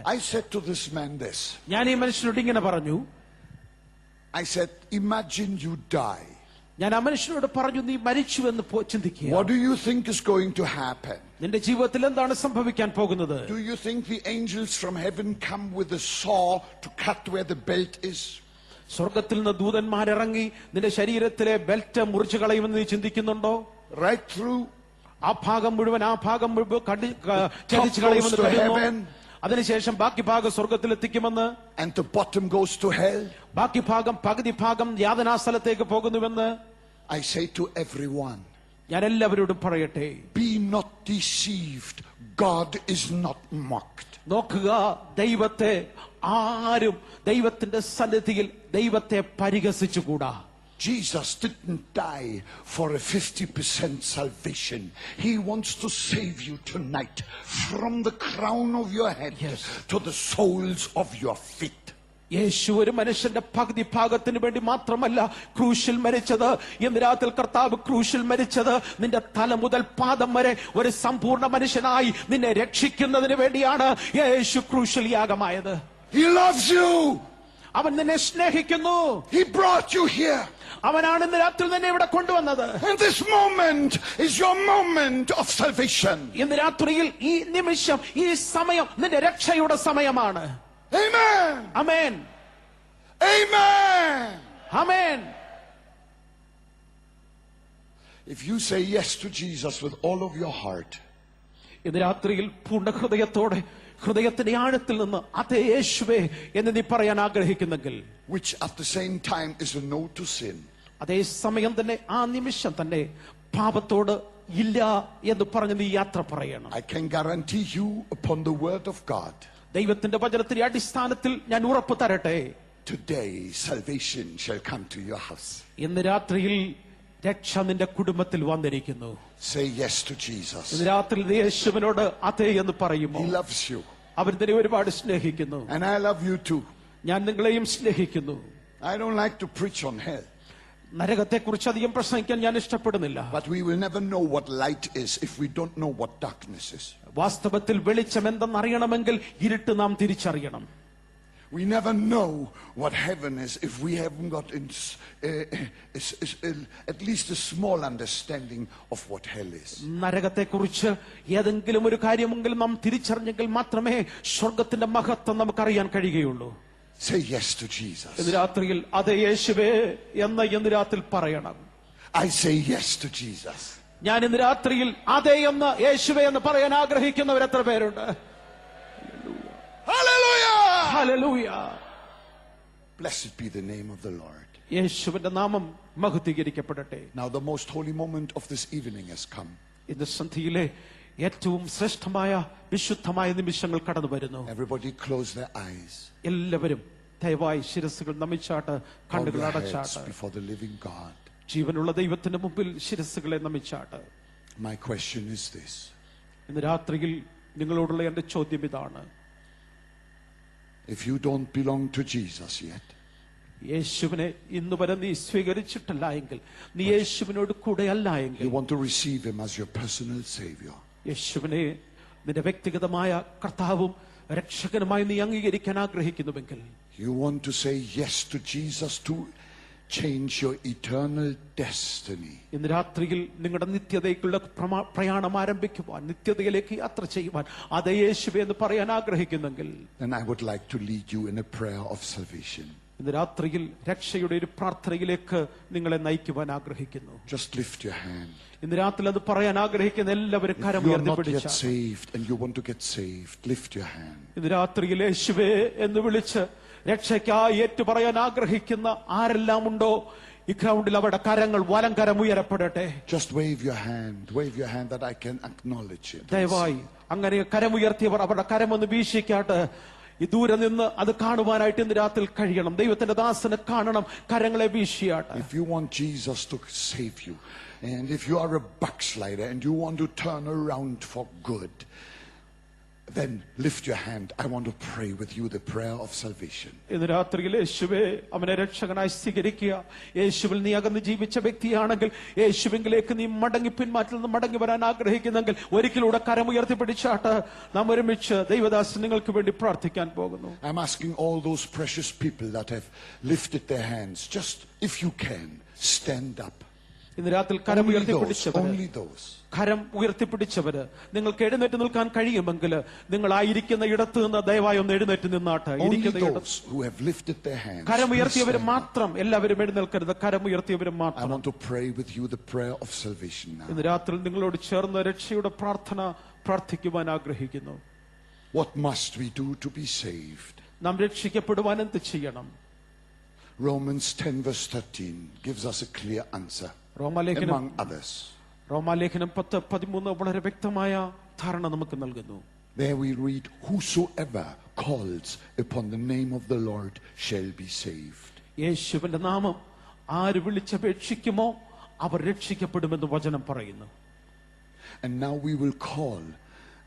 I said to this man this. ഞാൻ ഈ മനുഷ്യനോട് ഇങ്ങനെ പറഞ്ഞു. I said, imagine you die. ഞാൻ ആ മനുഷ്യനോട് പറഞ്ഞു, നീ മരിച്ചുവെന്ന് ചിന്തിക്കുക. What do you think is going to happen? നിന്റെ ജീവിതത്തിൽ എന്താണ് സംഭവിക്കാൻ പോകുന്നത്? Do you think the angels from heaven come with a saw to cut where the belt is? സ്വർഗത്തിൽ നിന്ന് ദൂതന്മാരിറങ്ങി നിന്റെ ശരീരത്തിലെ ബെൽറ്റ് മുറിച്ചു കളയുമെന്ന് നീ ചിന്തിക്കുന്നുണ്ടോ? Right through. ആ ഭാഗം മുഴുവൻ ചതിച്ചു കളയുമെന്ന് കരുതുന്നു. അതിനുശേഷം ബാക്കി ഭാഗം സ്വർഗത്തിലെത്തിക്കുമെന്ന്. And the bottom goes to hell. ബാക്കി ഭാഗം പകുതി ഭാഗം യാതനാസ്ഥലത്തേക്ക് പോകുന്നുവെന്ന്. I say to everyone, ഞാൻ എല്ലാവരോടും പറയട്ടെ, be not deceived. God is not mocked. നോക്കുക, ദൈവത്തെ ആരും ദൈവത്തിന്റെ സന്നിധിയിൽ ദൈവത്തെ പരിഹസിച്ചുകൂടാ. Jesus didn't die for a 50% salvation. He wants to save you tonight from the crown of your head to the soles of your feet. യേശു ഒരു മനുഷ്യന്റെ പകുതി ഭാഗത്തിന് വേണ്ടി മാത്രമല്ല ക്രൂശിൽ മരിച്ചത്. ഇന്ന് രാത്രി കർത്താവ് ക്രൂശിൽ മരിച്ചത് നിന്റെ തല മുതൽ പാദം വരെ ഒരു സമ്പൂർണ്ണ മനുഷ്യനായി നിന്നെ രക്ഷിക്കുന്നതിന് വേണ്ടിയാണ് യേശു ക്രൂശിൽ യാഗമായത്. He loves you. അവൻ നിന്നെ സ്നേഹിക്കുന്നു. He brought you here. അവനാണ് ഇന്ന് രാത്രി നിന്നെ ഇവിടെ കൊണ്ടുവന്നത്. And this moment is your moment of salvation. ഇന്ന് രാത്രിയിൽ ഈ നിമിഷം, ഈ സമയം നിന്റെ രക്ഷയുടെ സമയമാണ്. Amen. Amen. Amen. Amen. If you say yes to Jesus with all of your heart, ഇന്ന് രാത്രിയിൽ പൂർണ്ണ ഹൃദയത്തോടെ, ഹൃദയത്തിന്റെ ആഴത്തിൽ നിന്ന് അതേ യേശുവേ എന്ന് നീ പറയാൻ ആഗ്രഹിക്കുന്നെങ്കിൽ, which at the same time is a no to sin, അതേ സമയം തന്നെ ആ നിമിഷം തന്നെ പാപത്തോട് ഇല്ല എന്ന് പറഞ്ഞ് നീ യാത്ര പറയണം. I can guarantee you upon the word of God, ദൈവത്തിന്റെ വചനത്തിന്റെ അടിസ്ഥാനത്തിൽ ഞാൻ ഉറപ്പ് തരട്ടെ, today salvation shall come to your house. ഇന്ന് രാത്രിയിൽ രക്ഷ നിന്റെ കുടുംബത്തിൽ വന്നിരിക്കുന്നു. Say yes to Jesus. ഇന്ന് രാത്രി നീ യേശുവിനോട് അതേ എന്ന് പറയുമോ? He loves you. അവൻ നിന്നെ ഒരുപാട് സ്നേഹിക്കുന്നു. And I love you too. ഞാൻ നിങ്ങളെയും സ്നേഹിക്കുന്നു. I don't like to preach on hell. നരകത്തെ കുറിച്ച് അധികം പ്രസംഗിക്കാൻ ഞാൻ ഇഷ്ടപ്പെടുന്നില്ല. But we will never know what light is if we don't know what darkness is. വാസ്തവത്തിൽ വെളിച്ചം എന്തെന്നറിയണമെങ്കിൽ ഇരുട്ട് നാം തിരിച്ചറിയണം. We never know what heaven is if we haven't got at least a small understanding of what hell is. നരകത്തെ കുറിച്ച് ഏതെങ്കിലും ഒരു കാര്യമെങ്കിലും നാം തിരിച്ചറിഞ്ഞെങ്കിൽ മാത്രമേ സ്വർഗത്തിന്റെ മഹത്വം നമുക്കറിയാൻ കഴിയുകയുള്ളൂ. Say yes to Jesus. ഇന്ന് രാത്രിയിൽ അതേ യേശുവേ എന്ന് ഇന്ന് രാത്രിയിൽ പറയണം. I say yes to Jesus. ഞാൻ ഇന്ന് രാത്രിയിൽ അതേ എന്ന് യേശുവേ എന്ന് പറയാൻ ആഗ്രഹിക്കുന്നവർ എത്ര പേരുണ്ട്? Hallelujah! Hallelujah. Blessed be the name of the Lord. യേശുവിന്റെ നാമം മഹത്വീകരിക്കപ്പെടട്ടെ. Now the most holy moment of this evening has come. ഇന്ന് സന്ധ്യയിലെ ഏറ്റവും ശ്രേഷ്ഠമായ വിശുദ്ധമായ നിമിഷങ്ങൾ കടന്നു വരുന്നു. Everybody close their eyes. എല്ലാവരും ദയവായി ശിരസ്സുകൾ നമിച്ചാട്ട്, Bow കണ്ണുകൾ your heads അടച്ചാട്ട്, before the living God. ജീവനുള്ള ദൈവത്തിന്റെ മുമ്പിൽ ശിരസ്സുകളെ നമിച്ചാട്ട്. My question is this. ഇന്ന് രാത്രിയിൽ നിങ്ങളോടുള്ള എന്റെ ചോദ്യം ഇതാണ്. If you don't belong to Jesus yet, യേശുവിനെ ഇന്ന് വരെ നീ സ്വീകരിച്ചിട്ടില്ല എങ്കിൽ, നീ യേശുവിനോട് കൂടെ അല്ല എങ്കിൽ, you want to receive him as your personal savior, യേശുവിനെ നിന്റെ വ്യക്തിഗതമായ കർത്താവും രക്ഷകനുമായി നീ അംഗീകരിക്കാൻ ആഗ്രഹിക്കുന്നുവെങ്കിൽ, you want to say yes to Jesus to change your eternal destiny, ഇന്ന് രാത്രിയിൽ നിങ്ങളുടെ നിത്യതയ്ക്കുള്ള പ്രയാണം ആരംഭിക്കുവാൻ, നിത്യതയിലേക്ക് യാത്ര ചെയ്യുവാൻ അതേ യേശുവേ എന്ന് പറയാൻ ആഗ്രഹിക്കുന്നെങ്കിൽ, then I would like to lead you in a prayer of salvation. ഇന്ന് രാത്രിയിൽ രക്ഷയുടെ ഒരു പ്രാർത്ഥനയിലേക്ക് നിങ്ങളെ നയിക്കുവാൻ ആഗ്രഹിക്കുന്നു. Just lift your hand. ഇന്ന് രാത്രി അത് പറയാൻ ആഗ്രഹിക്കുന്ന എല്ലാവരും If കരം you are ഉയർത്തി not yet പിടിച്ചാൽ, saved and you want to get saved, lift your hand. ഇന്ന് രാത്രിയിൽ യേശുവേ എന്ന് വിളിച്ച് രക്ഷയ്ക്കായി ഏറ്റു പറയാൻ ആഗ്രഹിക്കുന്ന ആരെല്ലാം ഉണ്ടോ, ഈ ഗ്രൗണ്ടിൽ അവരുടെ കരങ്ങൾ വലം കരം ഉയരപ്പെടട്ടെ. Just wave your hand that I can acknowledge it. ദയവായി അങ്ങനെ കരമുയർത്തിയവർ അവരുടെ കരമൊന്ന് വീശിക്കാട്ട്. ഈ ദൂരെ നിന്ന് അത് കാണുവാനായിട്ട് ഇന്ന് രാത്രി കഴിയണം. ദൈവത്തിന്റെ ദാസനെ കാണണം. കരങ്ങളെ വീശിയാട്ട്. If you want Jesus to save you, and if you are a backslider and you want to turn around for good, then lift your hand. I want to pray with you the prayer of salvation. ഇന്ന് രാത്രിയിൽ യേശുവേ അവനെ രക്ഷകനായി സ്വീകരിക്കുക. യേശുവിൽ നീ അകന്ന് ജീവിച്ച വ്യക്തിയാണെങ്കിൽ, യേശുവിലേക്ക് നീ മടങ്ങി പിന്മാറ്റിൽ നിന്ന് മടങ്ങി വരാൻ ആഗ്രഹിക്കുന്നെങ്കിൽ, ഒരിക്കലൂടെ കരമുയർത്തി പിടിച്ചാട്ട് നാം ഒരുമിച്ച് ദൈവദാസൻ നിങ്ങൾക്ക് വേണ്ടി പ്രാർത്ഥിക്കാൻ പോകുന്നു. I'm asking all those precious people that have lifted their hands, just if you can, stand up. ഇന്ന് രാത്രി കരം ഉയർത്തിപ്പിടിച്ചവര്, Only those. കരം ഉയർത്തിപ്പിടിച്ചവര്, നിങ്ങൾക്ക് എഴുന്നേറ്റ് നിൽക്കാൻ കഴിയുമെങ്കിൽ നിങ്ങളായിരിക്കുന്ന ഇടത്ത് നിന്ന് ദയവായി ഒന്ന് എഴുന്നേറ്റ് നിന്നാട്ട്. Only ഇരിക്കുന്ന those who have lifted their hands. കരം please ഉയർത്തിയവര് stand up. മാത്രം, എല്ലാവരും എഴുന്നേൽക്കരുത്. കരം ഉയർത്തിയവരും I മാത്രം. want to pray with you the prayer of salvation now. ഇന്ന് രാത്രി നിങ്ങളോട് ചേർന്ന് രക്ഷയുടെ പ്രാർത്ഥന പ്രാർത്ഥിക്കുവാൻ ആഗ്രഹിക്കുന്നു. What must we do to be saved? നാം രക്ഷിക്കപ്പെടുവാൻ എന്ത് ചെയ്യണം? Romans 10 verse 13 gives us a clear answer, റോമാലേഖനം among others. റോമാലേഖനം 10:13 വളരെ വ്യക്തമായ ധാരണ നമുക്ക് നൽകുന്നു. There we read, whosoever calls upon the name of the Lord shall be saved. യേശുവിന്റെ നാമം ആര് വിളിച്ചപേക്ഷിക്കുമോ അവർ രക്ഷിക്കപ്പെടുമെന്ന് വചനം പറയുന്നു. And now we will call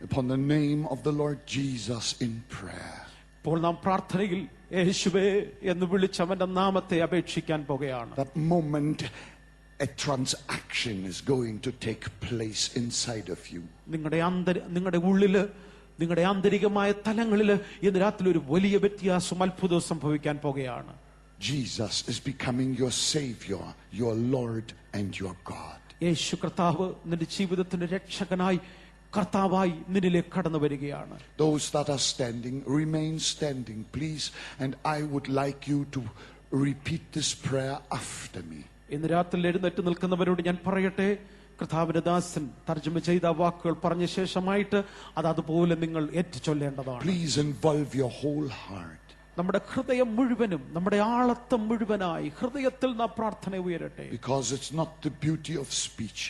upon the name of the Lord Jesus in prayer. ഇപ്പോൾ നാം പ്രാർത്ഥനയിൽ യേശുവേ എന്ന് വിളിച്ച് അവന്റെ നാമത്തെ അപേക്ഷിക്കാൻ പോകുകയാണ്. That moment a transaction is going to take place inside of you. നിങ്ങളുടെ ഉള്ളില് നിങ്ങളുടെ ആന്തരികമായ തലങ്ങളിൽ ഇന്ന് രാത്രി ഒരു വലിയ വ്യത്യാസം അത്ഭുതവും സംഭവിക്കാൻ പോകുകയാണ്. Jesus is becoming your Savior, your Lord and your God. യേശു കർത്താവ് നിന്റെ ജീവിതത്തിന്റെ രക്ഷകനായി, കർത്താവായി നിന്നിലേക്ക് കടന്നു വരികയാണ്. Those that are standing, remain standing, please. And I would like you to repeat this prayer after me. ഇന്ന് രാത്രി എഴുന്നേറ്റ് നിൽക്കുന്നവരോട് ഞാൻ പറയട്ടെ, കർത്താവിന്റെ ദാസൻ തർജ്ജമ ചെയ്ത വാക്കുകൾ പറഞ്ഞ ശേഷമായിട്ട് അതുപോലെ നിങ്ങൾ ഏറ്റുചൊല്ലേണ്ടതാണ്. Please involve your whole heart. നമ്മുടെ ഹൃദയം മുഴുവനും, നമ്മുടെ ആളത്തം മുഴുവനായി ഹൃദയത്തിൽ നാം പ്രാർത്ഥന ഉയരട്ടെ. Because it's not the beauty of speech.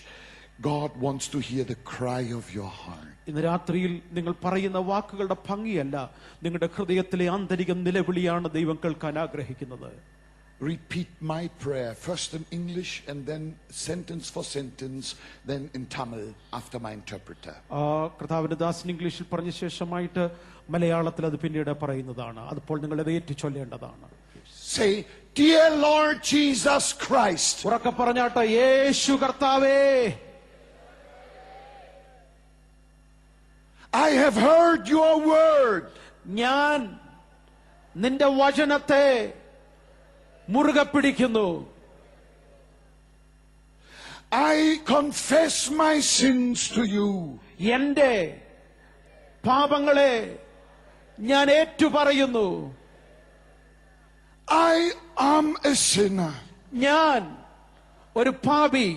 God wants to hear the cry of your heart. ഇന്ന് രാത്രിയിൽ നിങ്ങൾ പറയുന്ന വാക്കുകളുടെ ഭംഗിയല്ല, നിങ്ങളുടെ ഹൃദയത്തിലെ ആന്തരിക നിലവിളിയാണ് ദൈവം കേൾക്കാൻ ആഗ്രഹിക്കുന്നത്. Repeat my prayer, first in English and then sentence for sentence, then in Tamil after my interpreter. കർത്താവിന്റെ ദാസൻ ഇംഗ്ലീഷിൽ പറഞ്ഞ ശേഷമായിട്ട് മലയാളത്തിൽ അത് പിന്നീട് പറയുന്നതാണ്. അപ്പോൾ നിങ്ങൾ അത് ഏറ്റുചൊല്ലേണ്ടതാണ്. Say, dear Lord Jesus Christ. ഉറക്കെ പറഞ്ഞാട്ടെ, യേശു കർത്താവേ, I have heard your word. ഞാൻ നിന്റെ വചനത്തെ മുറുകെ പിടിക്കുന്നു. I confess my sins to you. എന്റെ പാപങ്ങളെ ഞാൻ ഏറ്റുപറയുന്നു. I am a sinner. ഞാൻ ഒരു പാപി.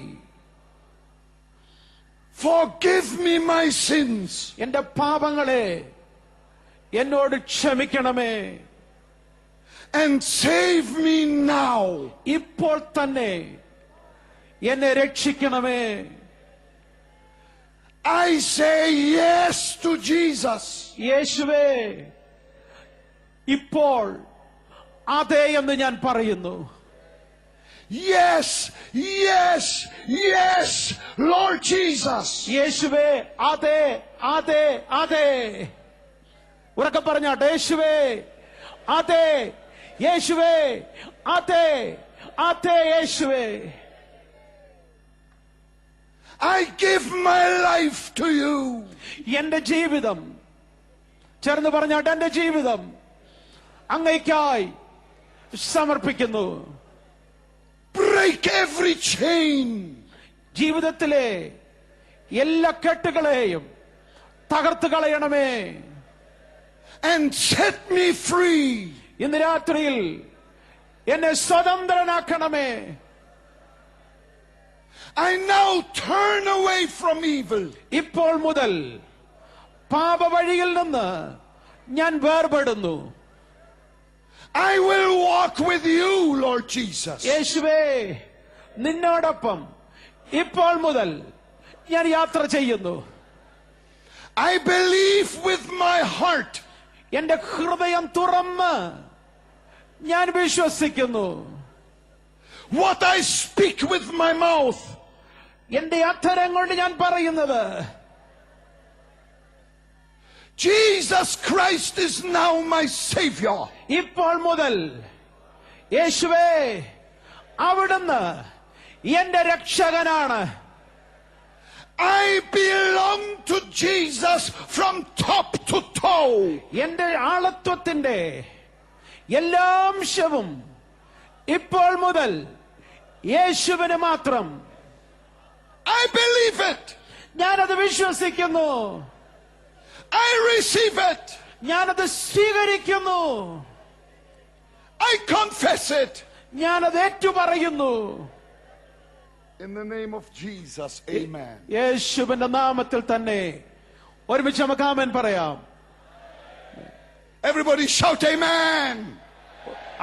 Forgive me my sins. എന്റെ പാപങ്ങളെ എന്നോട് ക്ഷമിക്കണമേ. And save me now. ഇപ്പോൾ തന്നെ എന്നെ രക്ഷിക്കണമേ. I say yes to Jesus. യേശുവേ, ഇപ്പോൾ അതെ എന്ന് ഞാൻ പറയുന്നു. Yes, yes, yes, Lord Jesus. യേശുവേ, അതെ, അതെ, അതെ. ഉറക്കെ പറഞ്ഞാട്ടെ, യേശുവേ, അതെ, യേശുവേ, അതെ, അതെ, യേശുവേ. I give my life to you. എന്റെ ജീവിതം, ചേർന്ന് പറഞ്ഞാട്ടെ, എന്റെ ജീവിതം അങ്ങേയ്ക്കായി സമർപ്പിക്കുന്നു. Break every chain. ജീവിതത്തിലെ എല്ലാ കെട്ടുകളെയും തകർത്ത് കളയണമേ. And set me free. ഇന്ന് രാത്രിയിൽ എന്നെ സ്വതന്ത്രനാക്കണമേ. I now turn away from evil. ഇപ്പോൾ മുതൽ പാപവഴിയിൽ നിന്ന് ഞാൻ വേർപെടുന്നു. I will walk with you, Lord Jesus. യേശുവേ, നിന്നോടൊപ്പം ഇപ്പോൾ മുതൽ ഞാൻ യാത്ര ചെയ്യുന്നു. I believe with my heart. എന്റെ ഹൃദയം തുറന്ന് ഞാൻ വിശ്വസിക്കുന്നു. What I speak with my mouth. എന്റെ അധരം കൊണ്ട് ഞാൻ പറയുന്നത്, Jesus Christ is now my Savior. ഇപ്പോൾ മുതൽ യേശുവേ, അവിടുന്ന് എന്റെ രക്ഷകനാണ്. I belong to Jesus from top to toe. എന്റെ ആളത്വത്തിന്റെ എല്ലാ അംശവും ഇപ്പോൾ മുതൽ യേശുവിന് മാത്രം. I believe it. ഞാനത് വിശ്വസിക്കുന്നു. I receive it. ഞാനത് സ്വീകരിക്കുന്നു. I confess it. ഞാനത് ഏറ്റുപറയുന്നു. In the name of Jesus, amen. യേശുവിന്റെ നാമത്തിൽ തന്നെ ഒരുമിച്ച് നമുക്ക് ആമേൻ പറയാം. Everybody shout amen.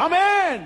ആമേൻ.